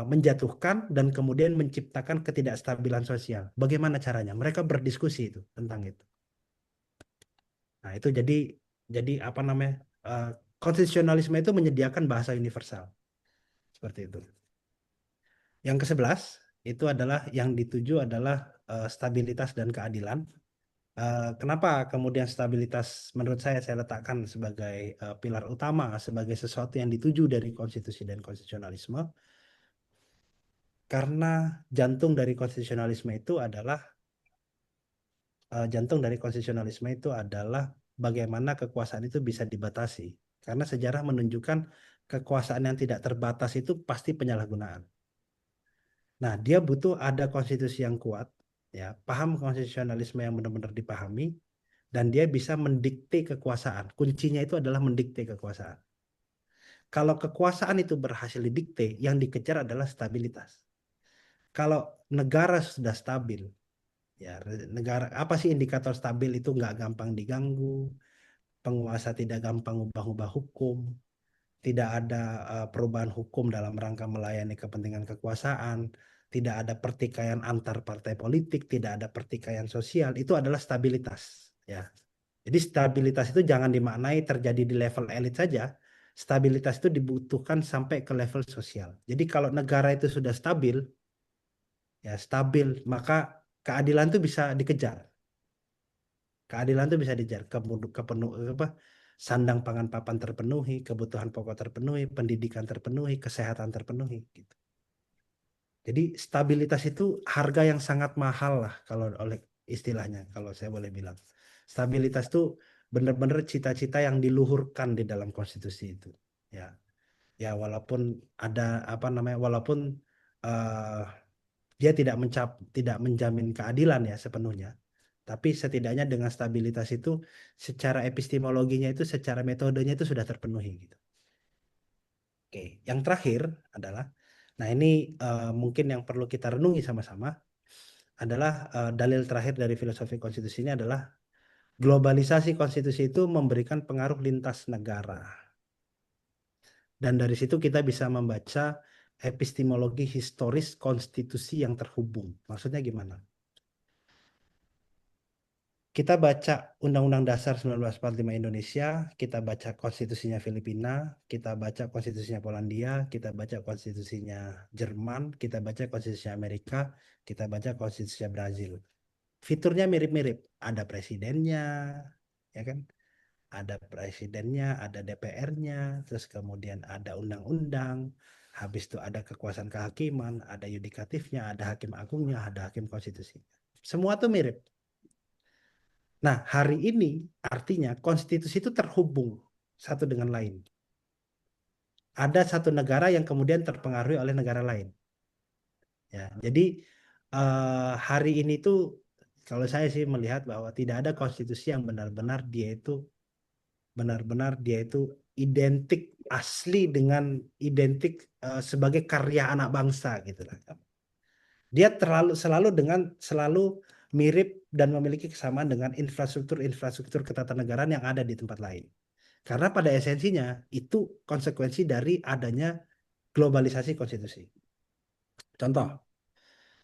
menjatuhkan dan kemudian menciptakan ketidakstabilan sosial. Bagaimana caranya? Mereka berdiskusi itu tentang itu. Nah, itu jadi apa namanya? Konstitusionalisme itu menyediakan bahasa universal. Seperti itu. Yang ke-11 itu adalah yang dituju adalah stabilitas dan keadilan. Kenapa kemudian stabilitas menurut saya letakkan sebagai pilar utama, sebagai sesuatu yang dituju dari konstitusi dan konstitusionalisme? Karena jantung dari konstitusionalisme itu adalah bagaimana kekuasaan itu bisa dibatasi. Karena sejarah menunjukkan kekuasaan yang tidak terbatas itu pasti penyalahgunaan. Nah, dia butuh ada konstitusi yang kuat, ya, paham konstitusionalisme yang benar-benar dipahami, dan dia bisa mendikte kekuasaan. Kuncinya itu adalah mendikte kekuasaan. Kalau kekuasaan itu berhasil didikte, yang dikejar adalah stabilitas. Kalau negara sudah stabil, ya negara apa sih indikator stabil itu nggak gampang diganggu, penguasa tidak gampang ubah-ubah hukum, tidak ada perubahan hukum dalam rangka melayani kepentingan kekuasaan, tidak ada pertikaian antar partai politik, tidak ada pertikaian sosial, itu adalah stabilitas, ya. Jadi stabilitas itu jangan dimaknai terjadi di level elit saja. Stabilitas itu dibutuhkan sampai ke level sosial. Jadi kalau negara itu sudah stabil, maka keadilan itu bisa dikejar. Keadilan itu bisa dikejar, sandang pangan papan terpenuhi, kebutuhan pokok terpenuhi, pendidikan terpenuhi, kesehatan terpenuhi, gitu. Jadi stabilitas itu harga yang sangat mahal lah kalau oleh istilahnya, kalau saya boleh bilang. Stabilitas itu benar-benar cita-cita yang diluhurkan di dalam konstitusi itu. Ya, ya walaupun ada apa namanya, walaupun eh, dia tidak menjamin keadilan ya sepenuhnya. Tapi setidaknya dengan stabilitas itu secara epistemologinya itu, secara metodenya itu sudah terpenuhi gitu. Oke, yang terakhir adalah, nah ini mungkin yang perlu kita renungi sama-sama adalah dalil terakhir dari filosofi konstitusi ini adalah globalisasi konstitusi itu memberikan pengaruh lintas negara. Dan dari situ kita bisa membaca epistemologi historis konstitusi yang terhubung. Maksudnya gimana? Kita baca Undang-Undang Dasar 1945 Indonesia, kita baca konstitusinya Filipina, kita baca konstitusinya Polandia, kita baca konstitusinya Jerman, kita baca konstitusinya Amerika, kita baca konstitusinya Brazil. Fiturnya mirip-mirip, ada presidennya, ya kan? Ada presidennya, ada DPR-nya, terus kemudian ada undang-undang, habis itu ada kekuasaan kehakiman, ada yudikatifnya, ada hakim agungnya, ada hakim konstitusi. Semua tuh mirip. Nah, hari ini artinya konstitusi itu terhubung satu dengan lain. Ada satu negara yang kemudian terpengaruhi oleh negara lain. Ya, jadi hari ini tuh kalau saya sih melihat bahwa tidak ada konstitusi yang benar-benar dia itu identik asli dengan identik sebagai karya anak bangsa gitu lah. Dia selalu mirip dan memiliki kesamaan dengan infrastruktur ketatanegaraan yang ada di tempat lain. Karena pada esensinya itu konsekuensi dari adanya globalisasi konstitusi. Contoh,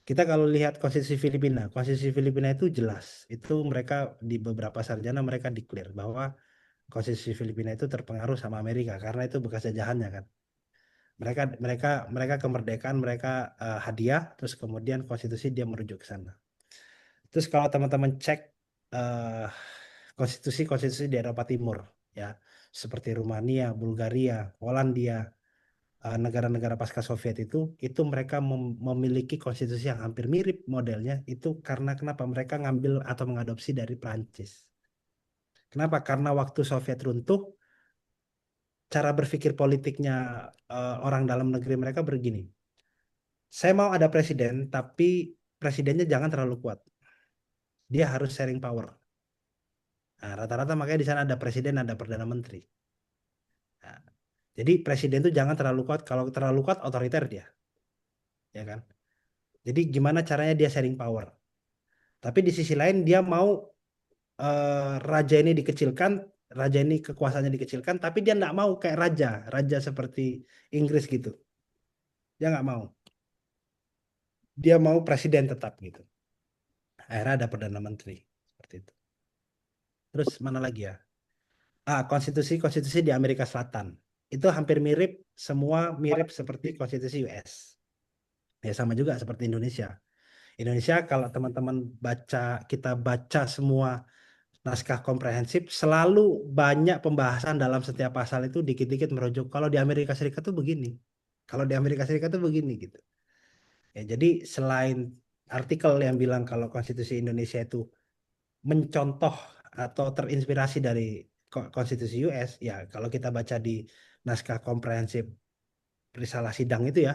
kita kalau lihat konstitusi Filipina itu jelas. Itu mereka di beberapa sarjana mereka declare bahwa konstitusi Filipina itu terpengaruh sama Amerika karena itu bekas jajahannya kan. Mereka mereka mereka kemerdekaan mereka hadiah, terus kemudian konstitusi dia merujuk ke sana. Terus kalau teman-teman cek eh, konstitusi-konstitusi di Eropa Timur, ya, seperti Rumania, Bulgaria, Polandia, negara-negara pasca Soviet itu mereka memiliki konstitusi yang hampir mirip modelnya. Itu karena kenapa mereka ngambil atau mengadopsi dari Prancis. Kenapa? Karena waktu Soviet runtuh, cara berpikir politiknya orang dalam negeri mereka begini. Saya mau ada presiden, tapi presidennya jangan terlalu kuat. Dia harus sharing power. Nah, rata-rata makanya di sana ada presiden, ada perdana menteri. Nah, jadi presiden itu jangan terlalu kuat. Kalau terlalu kuat, otoriter dia, ya kan? Jadi gimana caranya dia sharing power? Tapi di sisi lain dia mau raja ini dikecilkan, raja ini kekuasaannya dikecilkan, tapi dia nggak mau kayak raja seperti Inggris gitu. Dia nggak mau. Dia mau presiden tetap gitu. Akhirnya ada perdana menteri seperti itu. Terus mana lagi ya? Konstitusi di Amerika Selatan itu hampir mirip, semua mirip seperti konstitusi US. Ya sama juga seperti Indonesia. Indonesia kalau teman-teman kita baca semua naskah komprehensif, selalu banyak pembahasan dalam setiap pasal itu dikit-dikit merujuk. Kalau di Amerika Serikat tuh begini. Kalau di Amerika Serikat tuh begini gitu. Ya, jadi selain artikel yang bilang kalau konstitusi Indonesia itu mencontoh atau terinspirasi dari konstitusi US, ya kalau kita baca di naskah komprehensif risalah sidang itu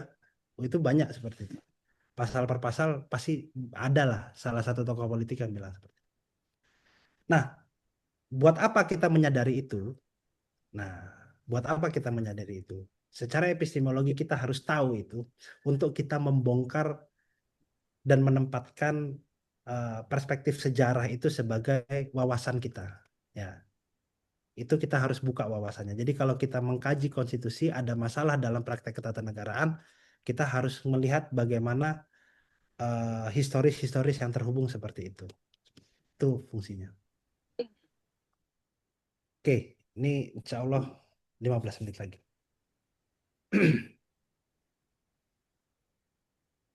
banyak seperti itu. Pasal per pasal pasti ada lah salah satu tokoh politik yang bilang seperti itu. Nah, buat apa kita menyadari itu? Nah, buat apa kita menyadari itu? Secara epistemologi kita harus tahu itu untuk kita membongkar dan menempatkan perspektif sejarah itu sebagai wawasan kita. Ya, itu kita harus buka wawasannya. Jadi kalau kita mengkaji konstitusi ada masalah dalam praktek ketatanegaraan, kita harus melihat bagaimana historis-historis yang terhubung seperti itu. Itu fungsinya. Oke, ini insya Allah 15 menit lagi.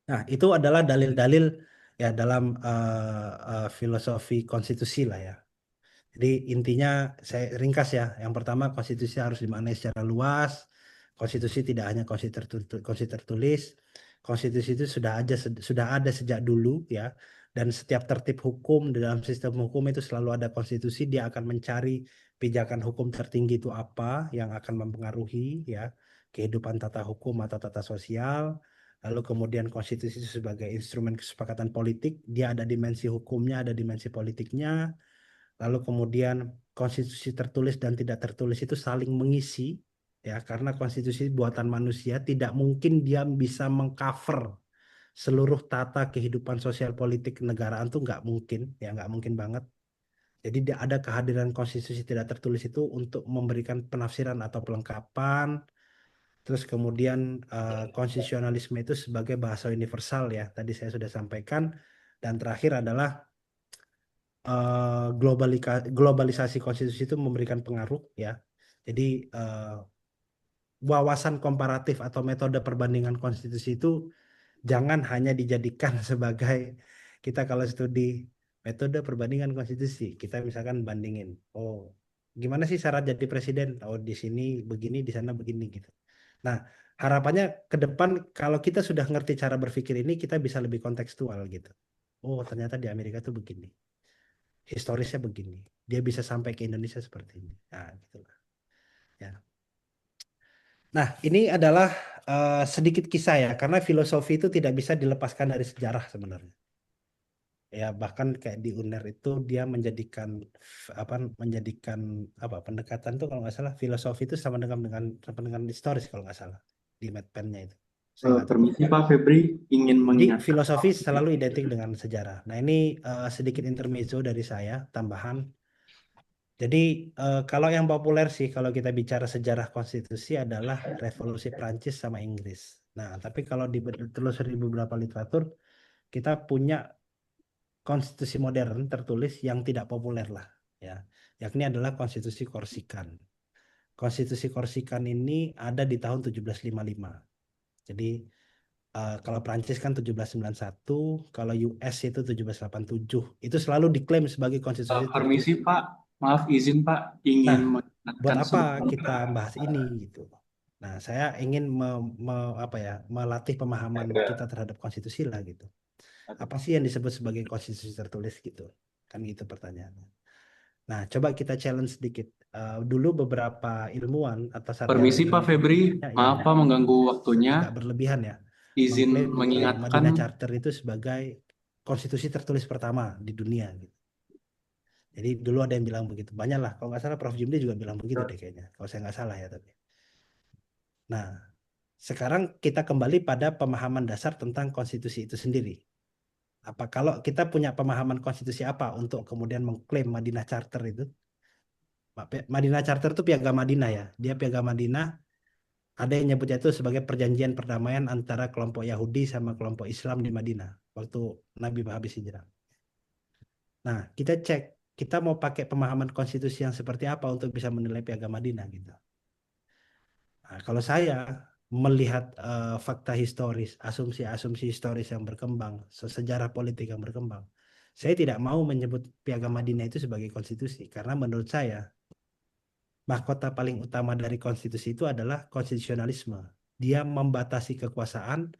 Nah, itu adalah dalil-dalil ya dalam filosofi konstitusi lah ya. Jadi intinya saya ringkas ya. Yang pertama konstitusi harus dimaknai secara luas. Konstitusi tidak hanya konstitusi tertulis. Konstitusi itu sudah ada sejak dulu ya. Dan setiap tertib hukum di dalam sistem hukum itu selalu ada konstitusi. Dia akan mencari pijakan hukum tertinggi itu apa yang akan mempengaruhi ya kehidupan tata hukum atau tata sosial. Lalu kemudian konstitusi itu sebagai instrumen kesepakatan politik, dia ada dimensi hukumnya, ada dimensi politiknya. Lalu kemudian konstitusi tertulis dan tidak tertulis itu saling mengisi ya karena konstitusi buatan manusia tidak mungkin dia bisa mengcover seluruh tata kehidupan sosial politik negaraan tuh nggak mungkin ya nggak mungkin banget. Jadi dia ada kehadiran konstitusi tidak tertulis itu untuk memberikan penafsiran atau pelengkapan. Terus kemudian konstitusionalisme itu sebagai bahasa universal ya, tadi saya sudah sampaikan. Dan terakhir adalah globalisasi konstitusi itu memberikan pengaruh ya. Jadi wawasan komparatif atau metode perbandingan konstitusi itu jangan hanya dijadikan sebagai kita kalau studi metode perbandingan konstitusi, kita misalkan bandingin, oh gimana sih syarat jadi presiden? Oh di sini begini, di sana begini gitu. Nah, harapannya ke depan kalau kita sudah ngerti cara berpikir ini, kita bisa lebih kontekstual gitu. Oh ternyata di Amerika tuh begini, historisnya begini, dia bisa sampai ke Indonesia seperti ini. Nah, gitu lah. Ya. Nah, ini adalah sedikit kisah ya, karena filosofi itu tidak bisa dilepaskan dari sejarah sebenarnya. Ya, bahkan kayak di UNER itu dia menjadikan apa pendekatan tuh kalau nggak salah filosofi itu sama dengan historis kalau nggak salah di Medpennya itu. Saya nggak tahu. Permisi Pak Febri, ingin Jadi mengingatkan filosofi Pak selalu Febri. identik dengan sejarah. Nah, ini sedikit intermezzo dari saya, tambahan. Jadi kalau yang populer sih kalau kita bicara sejarah konstitusi adalah Revolusi Prancis sama Inggris. Nah, tapi kalau ditelusuri beberapa literatur, kita punya konstitusi modern tertulis yang tidak populer lah, ya, yakni adalah Konstitusi Korsikan. Konstitusi Korsikan ini ada di tahun 1755. Jadi kalau Prancis kan 1791, kalau US itu 1787. Itu selalu diklaim sebagai konstitusi Permisi tertulis. Pak, maaf izin Pak, Nah, ingin buat mengingatkan apa kita sebentar. bahas ini gitu? Nah, saya ingin apa ya, melatih pemahaman kita terhadap konstitusi lah gitu. Apa sih yang disebut sebagai konstitusi tertulis gitu? Kan gitu pertanyaannya. Nah, coba kita challenge sedikit. Dulu beberapa ilmuwan atau sarjana Permisi Pak ilmiah Febri, yang maaf Pak mengganggu waktunya. agak berlebihan ya, Izin mengklaim mengingatkan, Madinah Charter itu sebagai konstitusi tertulis pertama di dunia gitu. Jadi dulu ada yang bilang begitu. Banyak lah. Kalau nggak salah Prof. Jimli juga bilang begitu deh kayaknya. Kalau saya nggak salah ya tapi. Nah, sekarang kita kembali pada pemahaman dasar tentang konstitusi itu sendiri. Apa kalau kita punya pemahaman konstitusi apa untuk kemudian mengklaim Madinah Charter itu? Madinah Charter itu piagam Madinah ya. Dia piagam Madinah, ada yang nyebutnya itu sebagai perjanjian perdamaian antara kelompok Yahudi sama kelompok Islam di Madinah waktu Nabi habis hijrah. Nah, kita cek kita mau pakai pemahaman konstitusi yang seperti apa untuk bisa menilai piagam Madinah gitu. Nah, kalau saya melihat fakta historis, asumsi-asumsi historis yang berkembang, sejarah politik yang berkembang, saya tidak mau menyebut piagam Madinah itu sebagai konstitusi karena menurut saya mahkota paling utama dari konstitusi itu adalah konstitusionalisme. Dia membatasi kekuasaan.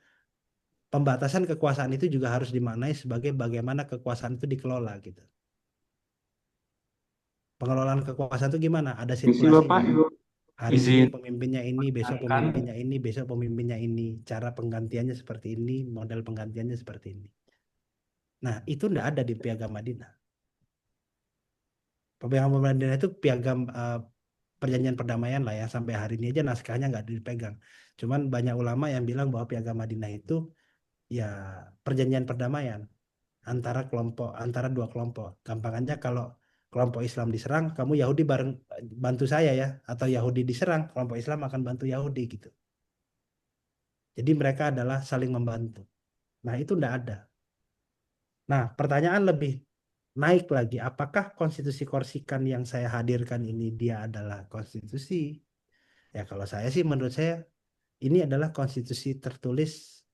Pembatasan kekuasaan itu juga harus dimaknai sebagai bagaimana kekuasaan itu dikelola gitu. Pengelolaan kekuasaan itu gimana? Ada misi Bapak, sirkulasinya. Hari ini izin pemimpinnya ini, besok mengingatkan. pemimpinnya ini, besok pemimpinnya ini. Cara penggantiannya seperti ini, model penggantiannya seperti ini. Nah, itu enggak ada di Piagam Madinah. Piagam Madinah itu piagam perjanjian perdamaian lah ya. Sampai hari ini aja naskahnya nggak dipegang. Cuman banyak ulama yang bilang bahwa Piagam Madinah itu ya perjanjian perdamaian antara dua kelompok. Gampangannya kalau kelompok Islam diserang, kamu Yahudi bareng bantu saya ya, atau Yahudi diserang, kelompok Islam akan bantu Yahudi gitu. Jadi mereka adalah saling membantu. Nah, itu enggak ada. Nah, pertanyaan lebih naik lagi, apakah konstitusi Korsikan yang saya hadirkan ini dia adalah konstitusi? Ya, kalau saya sih menurut saya ini adalah konstitusi tertulis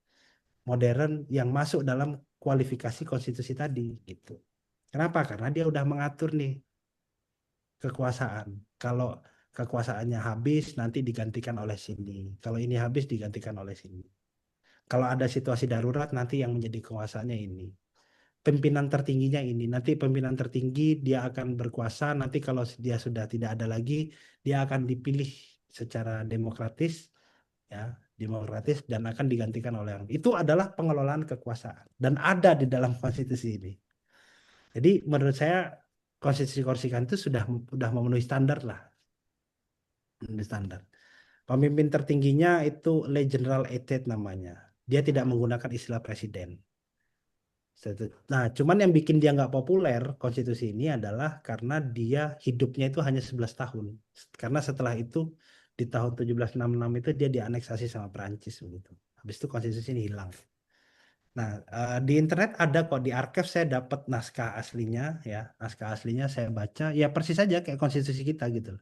modern yang masuk dalam kualifikasi konstitusi tadi gitu. Kenapa? Karena dia udah mengatur nih kekuasaan. Kalau kekuasaannya habis nanti digantikan oleh sini. Kalau ini habis digantikan oleh sini. Kalau ada situasi darurat nanti yang menjadi kekuasaannya ini. Pimpinan tertingginya ini. Nanti pimpinan tertinggi dia akan berkuasa. Nanti kalau dia sudah tidak ada lagi, dia akan dipilih secara demokratis dan akan digantikan oleh orang. Itu adalah pengelolaan kekuasaan dan ada di dalam konstitusi ini. Jadi menurut saya konstitusi Korsikan itu sudah memenuhi standar lah, memenuhi standar. Pemimpin tertingginya itu Le General Etet namanya. Dia tidak menggunakan istilah presiden. Nah, cuman yang bikin dia nggak populer konstitusi ini adalah karena dia hidupnya itu hanya 11 tahun. Karena setelah itu di tahun 1766 itu dia dianeksasi sama Perancis begitu. Habis itu konstitusi ini hilang. Nah, di internet ada kok, di archive saya dapat naskah aslinya ya, naskah aslinya saya baca ya persis saja kayak konstitusi kita gitu.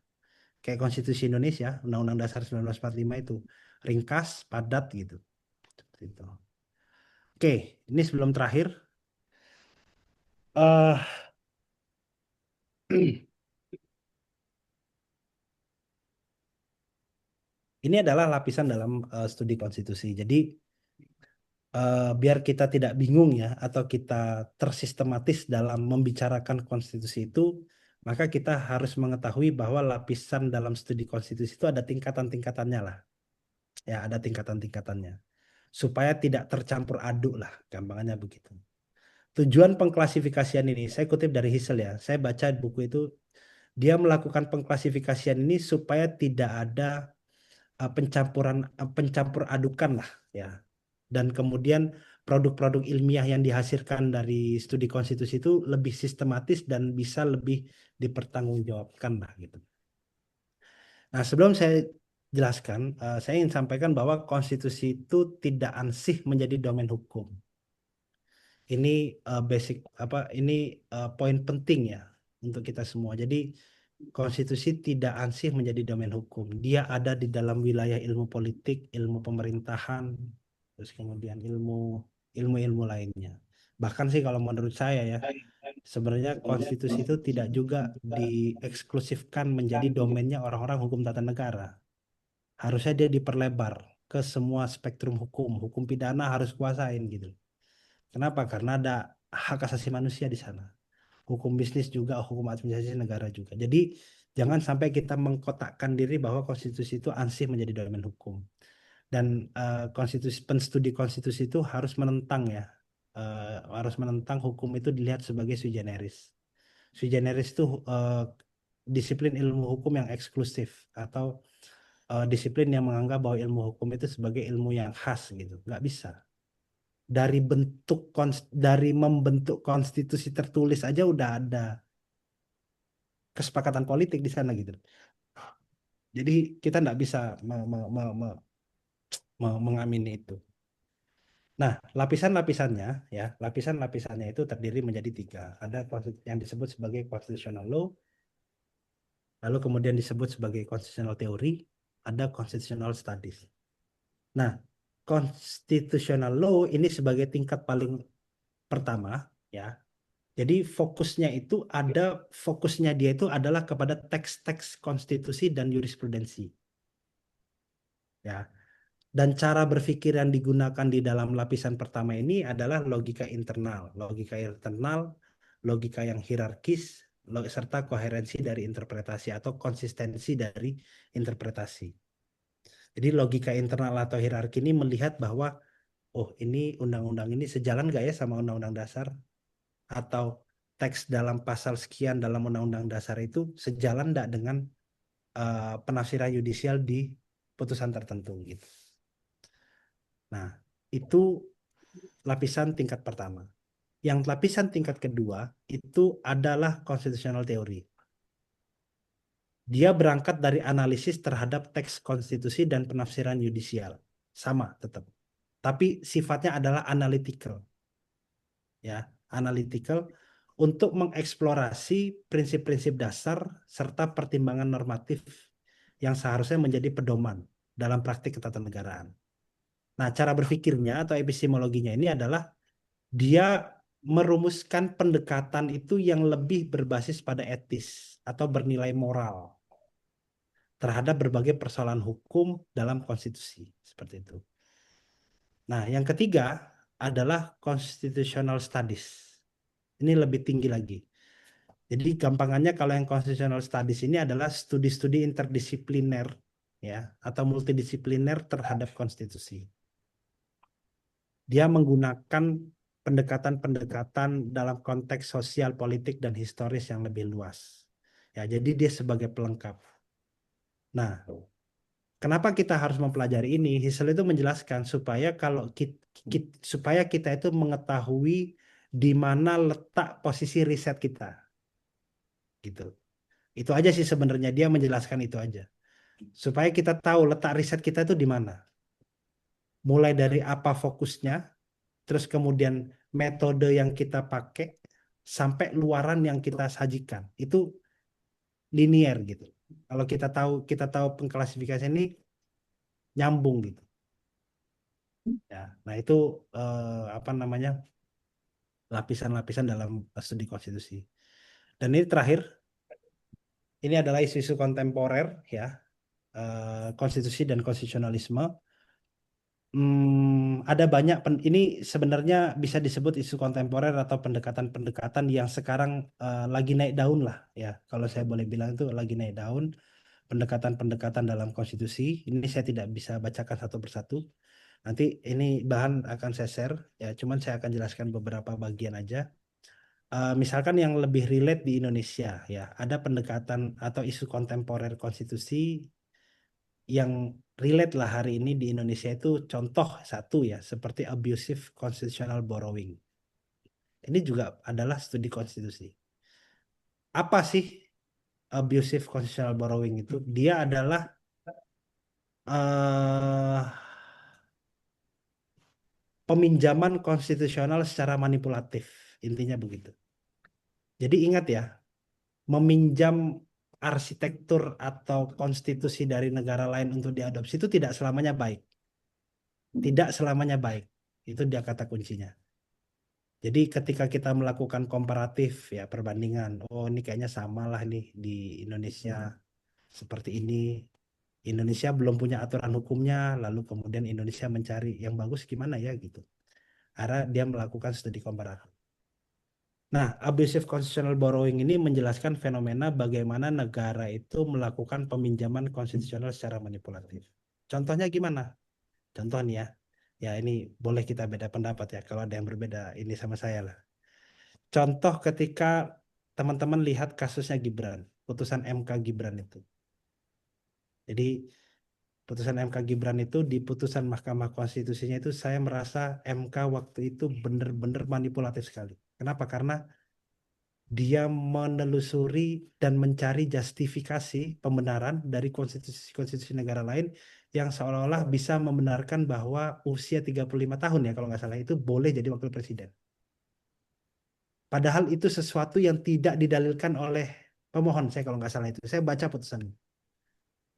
Kayak konstitusi Indonesia, Undang-Undang Dasar 1945 itu ringkas, padat gitu. Seperti itu. Oke, ini sebelum terakhir. eh Ini adalah lapisan dalam studi konstitusi. Jadi biar kita tidak bingung ya, atau kita tersistematis dalam membicarakan konstitusi itu, maka kita harus mengetahui bahwa lapisan dalam studi konstitusi itu ada tingkatan-tingkatannya lah. Ya, ada tingkatan-tingkatannya. Supaya tidak tercampur aduk lah, gampangannya begitu. Tujuan pengklasifikasian ini, saya kutip dari Hissel ya, saya baca buku itu, dia melakukan pengklasifikasian ini supaya tidak ada pencampur adukan lah ya. Dan kemudian produk-produk ilmiah yang dihasilkan dari studi konstitusi itu lebih sistematis dan bisa lebih dipertanggungjawabkan lah gitu. Nah, sebelum saya jelaskan, saya ingin sampaikan bahwa konstitusi itu tidak ansih menjadi domain hukum. Ini basic apa? Ini poin penting ya untuk kita semua. Jadi konstitusi tidak ansih menjadi domain hukum. Dia ada di dalam wilayah ilmu politik, ilmu pemerintahan, terus kemudian ilmu-ilmu lainnya. Bahkan sih kalau menurut saya ya, sebenarnya konstitusi itu tidak juga dieksklusifkan menjadi domainnya orang-orang hukum tata negara. Harusnya dia diperlebar ke semua spektrum hukum. Hukum pidana harus kuasain gitu. Kenapa? Karena ada hak asasi manusia di sana. Hukum bisnis juga, hukum administrasi negara juga. Jadi jangan sampai kita mengkotakkan diri bahwa konstitusi itu ansih menjadi domain hukum. Dan penstudi konstitusi itu harus menentang ya, harus menentang hukum itu dilihat sebagai sui generis. Sui generis itu disiplin ilmu hukum yang eksklusif atau disiplin yang menganggap bahwa ilmu hukum itu sebagai ilmu yang khas gitu. Nggak bisa. Dari membentuk konstitusi tertulis aja udah ada kesepakatan politik di sana gitu. Jadi kita nggak bisa mengamini itu. Nah, lapisan-lapisannya ya, lapisan-lapisannya itu terdiri menjadi tiga. Ada yang disebut sebagai constitutional law, lalu kemudian disebut sebagai constitutional theory, ada constitutional studies. Nah, constitutional law ini sebagai tingkat paling pertama ya. Jadi fokusnya dia itu adalah kepada teks-teks konstitusi dan jurisprudensi. Ya. Dan cara berpikir yang digunakan di dalam lapisan pertama ini adalah logika internal, logika yang hierarkis, serta koherensi dari interpretasi atau konsistensi dari interpretasi. Jadi logika internal atau hierarki ini melihat bahwa, oh ini undang-undang ini sejalan nggak ya sama undang-undang dasar? Atau teks dalam pasal sekian dalam undang-undang dasar itu sejalan nggak dengan penafsiran yudisial di putusan tertentu gitu. Nah, itu lapisan tingkat pertama. Yang lapisan tingkat kedua itu adalah constitutional theory. Dia berangkat dari analisis terhadap teks konstitusi dan penafsiran yudisial. Sama tetap. Tapi sifatnya adalah analytical. Ya, analytical untuk mengeksplorasi prinsip-prinsip dasar serta pertimbangan normatif yang seharusnya menjadi pedoman dalam praktik ketatanegaraan. Nah, cara berpikirnya atau epistemologinya ini adalah dia merumuskan pendekatan itu yang lebih berbasis pada etis atau bernilai moral terhadap berbagai persoalan hukum dalam konstitusi. Seperti itu. Nah, yang ketiga adalah constitutional studies. Ini lebih tinggi lagi. Jadi gampangannya kalau yang constitutional studies ini adalah studi-studi interdisipliner ya atau multidisipliner terhadap konstitusi. Dia menggunakan pendekatan-pendekatan dalam konteks sosial, politik, dan historis yang lebih luas. Ya, jadi dia sebagai pelengkap. Nah, kenapa kita harus mempelajari ini? Hissel itu menjelaskan supaya kita itu mengetahui di mana letak posisi riset kita. Gitu. Itu aja sih sebenarnya dia menjelaskan itu aja. supaya kita tahu letak riset kita itu di mana. Mulai dari apa fokusnya, terus kemudian metode yang kita pakai, sampai luaran yang kita sajikan. Itu linier gitu. Kalau kita tahu pengklasifikasian ini nyambung gitu. Ya, nah itu apa namanya lapisan-lapisan dalam studi konstitusi. Dan ini terakhir, ini adalah isu-isu kontemporer ya, konstitusi dan konstitusionalisme. Ada banyak ini sebenarnya bisa disebut isu kontemporer atau pendekatan-pendekatan yang sekarang lagi naik daun lah ya. Kalau saya boleh bilang itu lagi naik daun pendekatan-pendekatan dalam konstitusi. Ini saya tidak bisa bacakan satu persatu. Nanti ini bahan akan saya share ya, cuman saya akan jelaskan beberapa bagian aja. Misalkan yang lebih relate di Indonesia ya, ada pendekatan atau isu kontemporer konstitusi yang relate lah hari ini di Indonesia itu, contoh satu ya, seperti abusive constitutional borrowing. Ini juga adalah studi konstitusi. Apa sih abusive constitutional borrowing itu? Dia adalah eh peminjaman konstitusional secara manipulatif. Intinya begitu. Jadi ingat ya, meminjam arsitektur atau konstitusi dari negara lain untuk diadopsi itu tidak selamanya baik. Tidak selamanya baik. Itu dia kata kuncinya. Jadi ketika kita melakukan komparatif ya, perbandingan, oh ini kayaknya sama lah nih di Indonesia seperti ini. Indonesia belum punya aturan hukumnya, lalu kemudian Indonesia mencari yang bagus gimana ya gitu. Karena dia melakukan studi komparatif. Nah, abusive constitutional borrowing ini menjelaskan fenomena bagaimana negara itu melakukan peminjaman konstitusional secara manipulatif. Contohnya gimana? Contoh nih ya, ya ini boleh kita beda pendapat ya, kalau ada yang berbeda ini sama saya lah. Contoh ketika teman-teman lihat kasusnya Gibran, putusan MK Gibran itu. Jadi putusan MK Gibran itu di putusan Mahkamah Konstitusinya itu saya merasa MK waktu itu benar-benar manipulatif sekali. Kenapa? Karena dia menelusuri dan mencari justifikasi pembenaran dari konstitusi-konstitusi negara lain yang seolah-olah bisa membenarkan bahwa usia 35 tahun ya kalau nggak salah itu boleh jadi wakil presiden. Padahal itu sesuatu yang tidak didalilkan oleh pemohon, saya kalau nggak salah itu. Saya baca putusan.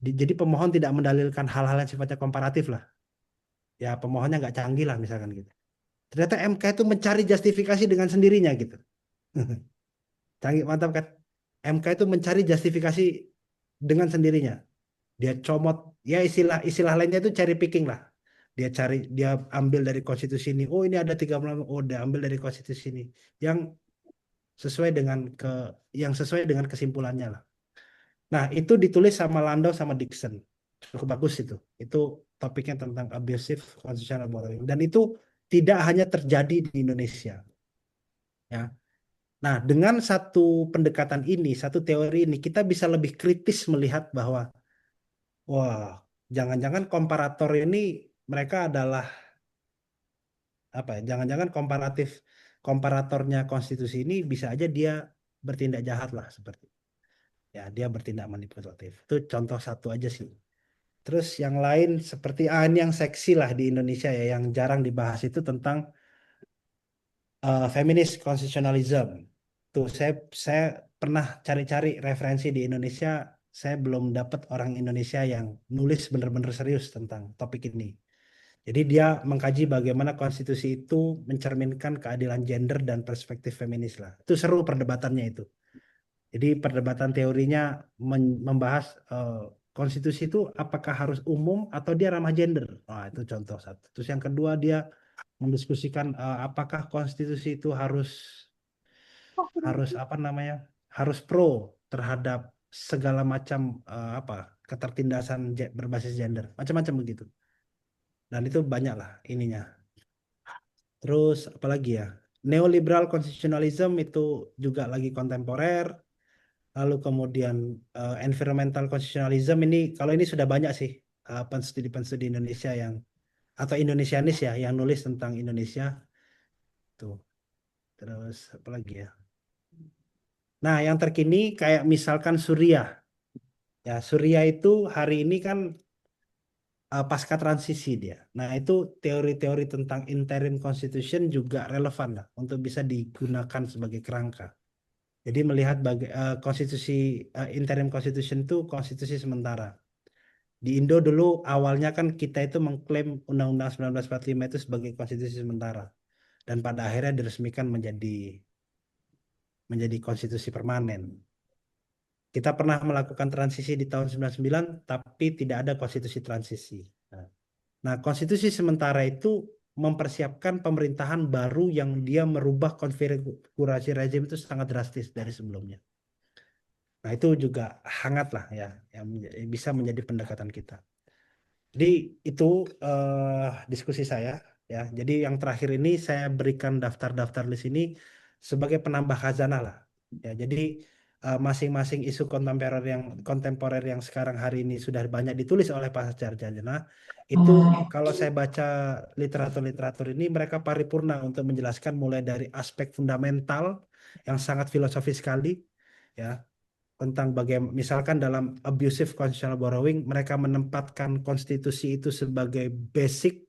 Jadi pemohon tidak mendalilkan hal-hal yang sifatnya komparatif lah. Ya pemohonnya nggak canggih lah misalkan gitu. Ternyata MK itu mencari justifikasi dengan sendirinya gitu. Canggih, mantap kan? MK itu mencari justifikasi dengan sendirinya. Dia comot, ya istilah lainnya itu cherry picking lah. Dia ambil dari konstitusi ini. Oh ini ada 36, oh dia ambil dari konstitusi ini. Yang sesuai dengan yang sesuai dengan kesimpulannya lah. Nah, itu ditulis sama Landau sama Dixon. Cukup bagus itu. Itu topiknya tentang abusive constitutional borrowing. Dan itu tidak hanya terjadi di Indonesia. Ya. Nah, dengan satu pendekatan ini, satu teori ini, kita bisa lebih kritis melihat bahwa, wah, jangan-jangan komparator ini mereka adalah apa ya? Jangan-jangan komparatornya konstitusi ini bisa aja dia bertindak jahat lah seperti. Ya, dia bertindak manipulatif. Itu contoh satu aja sih. Terus yang lain seperti ini yang seksi lah di Indonesia ya, yang jarang dibahas itu tentang feminist constitutionalism. Tuh saya pernah cari-cari referensi di Indonesia, saya belum dapat orang Indonesia yang nulis benar-benar serius tentang topik ini. Jadi dia mengkaji bagaimana konstitusi itu mencerminkan keadilan gender dan perspektif feminis lah. Itu seru perdebatannya itu. Jadi perdebatan teorinya membahas konstitusi itu apakah harus umum atau dia ramah gender. Nah, itu contoh satu. Terus yang kedua dia mendiskusikan apakah konstitusi itu harus harus apa namanya? Harus pro terhadap segala macam apa ketertindasan berbasis gender. Macam-macam begitu. Dan itu banyak lah ininya. Terus apalagi ya? Neoliberal constitutionalism itu juga lagi kontemporer. Lalu kemudian environmental constitutionalism ini, kalau ini sudah banyak sih penstudi-penstudi Indonesia yang atau Indonesianis ya yang nulis tentang Indonesia tuh. Terus apa lagi ya? Nah, yang terkini kayak misalkan Suriah. Ya, Surya itu hari ini kan pasca transisi dia. Nah, itu teori-teori tentang interim constitution juga relevan lah untuk bisa digunakan sebagai kerangka. Jadi melihat konstitusi interim constitution itu konstitusi sementara. Di Indo dulu awalnya kan kita itu mengklaim Undang-Undang 1945 itu sebagai konstitusi sementara dan pada akhirnya diresmikan menjadi konstitusi permanen. Kita pernah melakukan transisi di tahun 99 tapi tidak ada konstitusi transisi. Nah, konstitusi sementara itu mempersiapkan pemerintahan baru yang dia merubah konfigurasi rezim itu sangat drastis dari sebelumnya. Nah, itu juga hangat lah ya, yang bisa menjadi pendekatan kita. Jadi itu diskusi saya ya. Jadi yang terakhir ini saya berikan daftar-daftar di sini sebagai penambah khazanah lah. Ya, jadi masing-masing isu kontemporer yang sekarang hari ini sudah banyak ditulis oleh Pak Sarjana itu kalau saya baca literatur-literatur ini mereka paripurna untuk menjelaskan mulai dari aspek fundamental yang sangat filosofis sekali ya tentang bagaimana misalkan dalam abusive constitutional borrowing mereka menempatkan konstitusi itu sebagai basic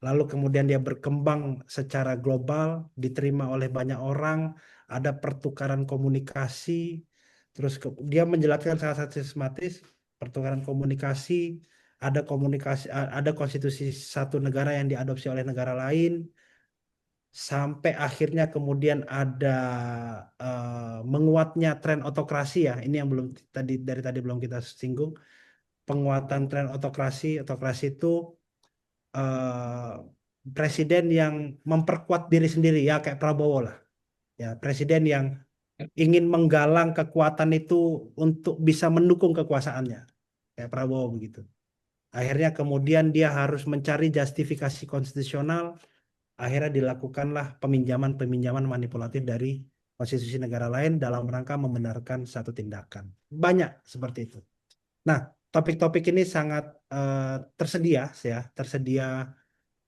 lalu kemudian dia berkembang secara global diterima oleh banyak orang ada pertukaran komunikasi terus dia menjelaskan sangat sistematis pertukaran komunikasi ada konstitusi satu negara yang diadopsi oleh negara lain sampai akhirnya kemudian ada menguatnya tren otokrasi ya ini yang belum dari tadi belum kita singgung penguatan tren otokrasi itu eh, presiden yang memperkuat diri sendiri ya kayak Prabowo lah ya presiden yang ingin menggalang kekuatan itu untuk bisa mendukung kekuasaannya kayak Prabowo begitu akhirnya kemudian dia harus mencari justifikasi konstitusional akhirnya dilakukanlah peminjaman manipulatif dari konstitusi negara lain dalam rangka membenarkan satu tindakan. Banyak seperti itu. Nah, topik-topik ini sangat tersedia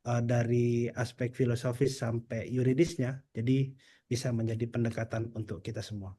dari aspek filosofis sampai yuridisnya, jadi bisa menjadi pendekatan untuk kita semua.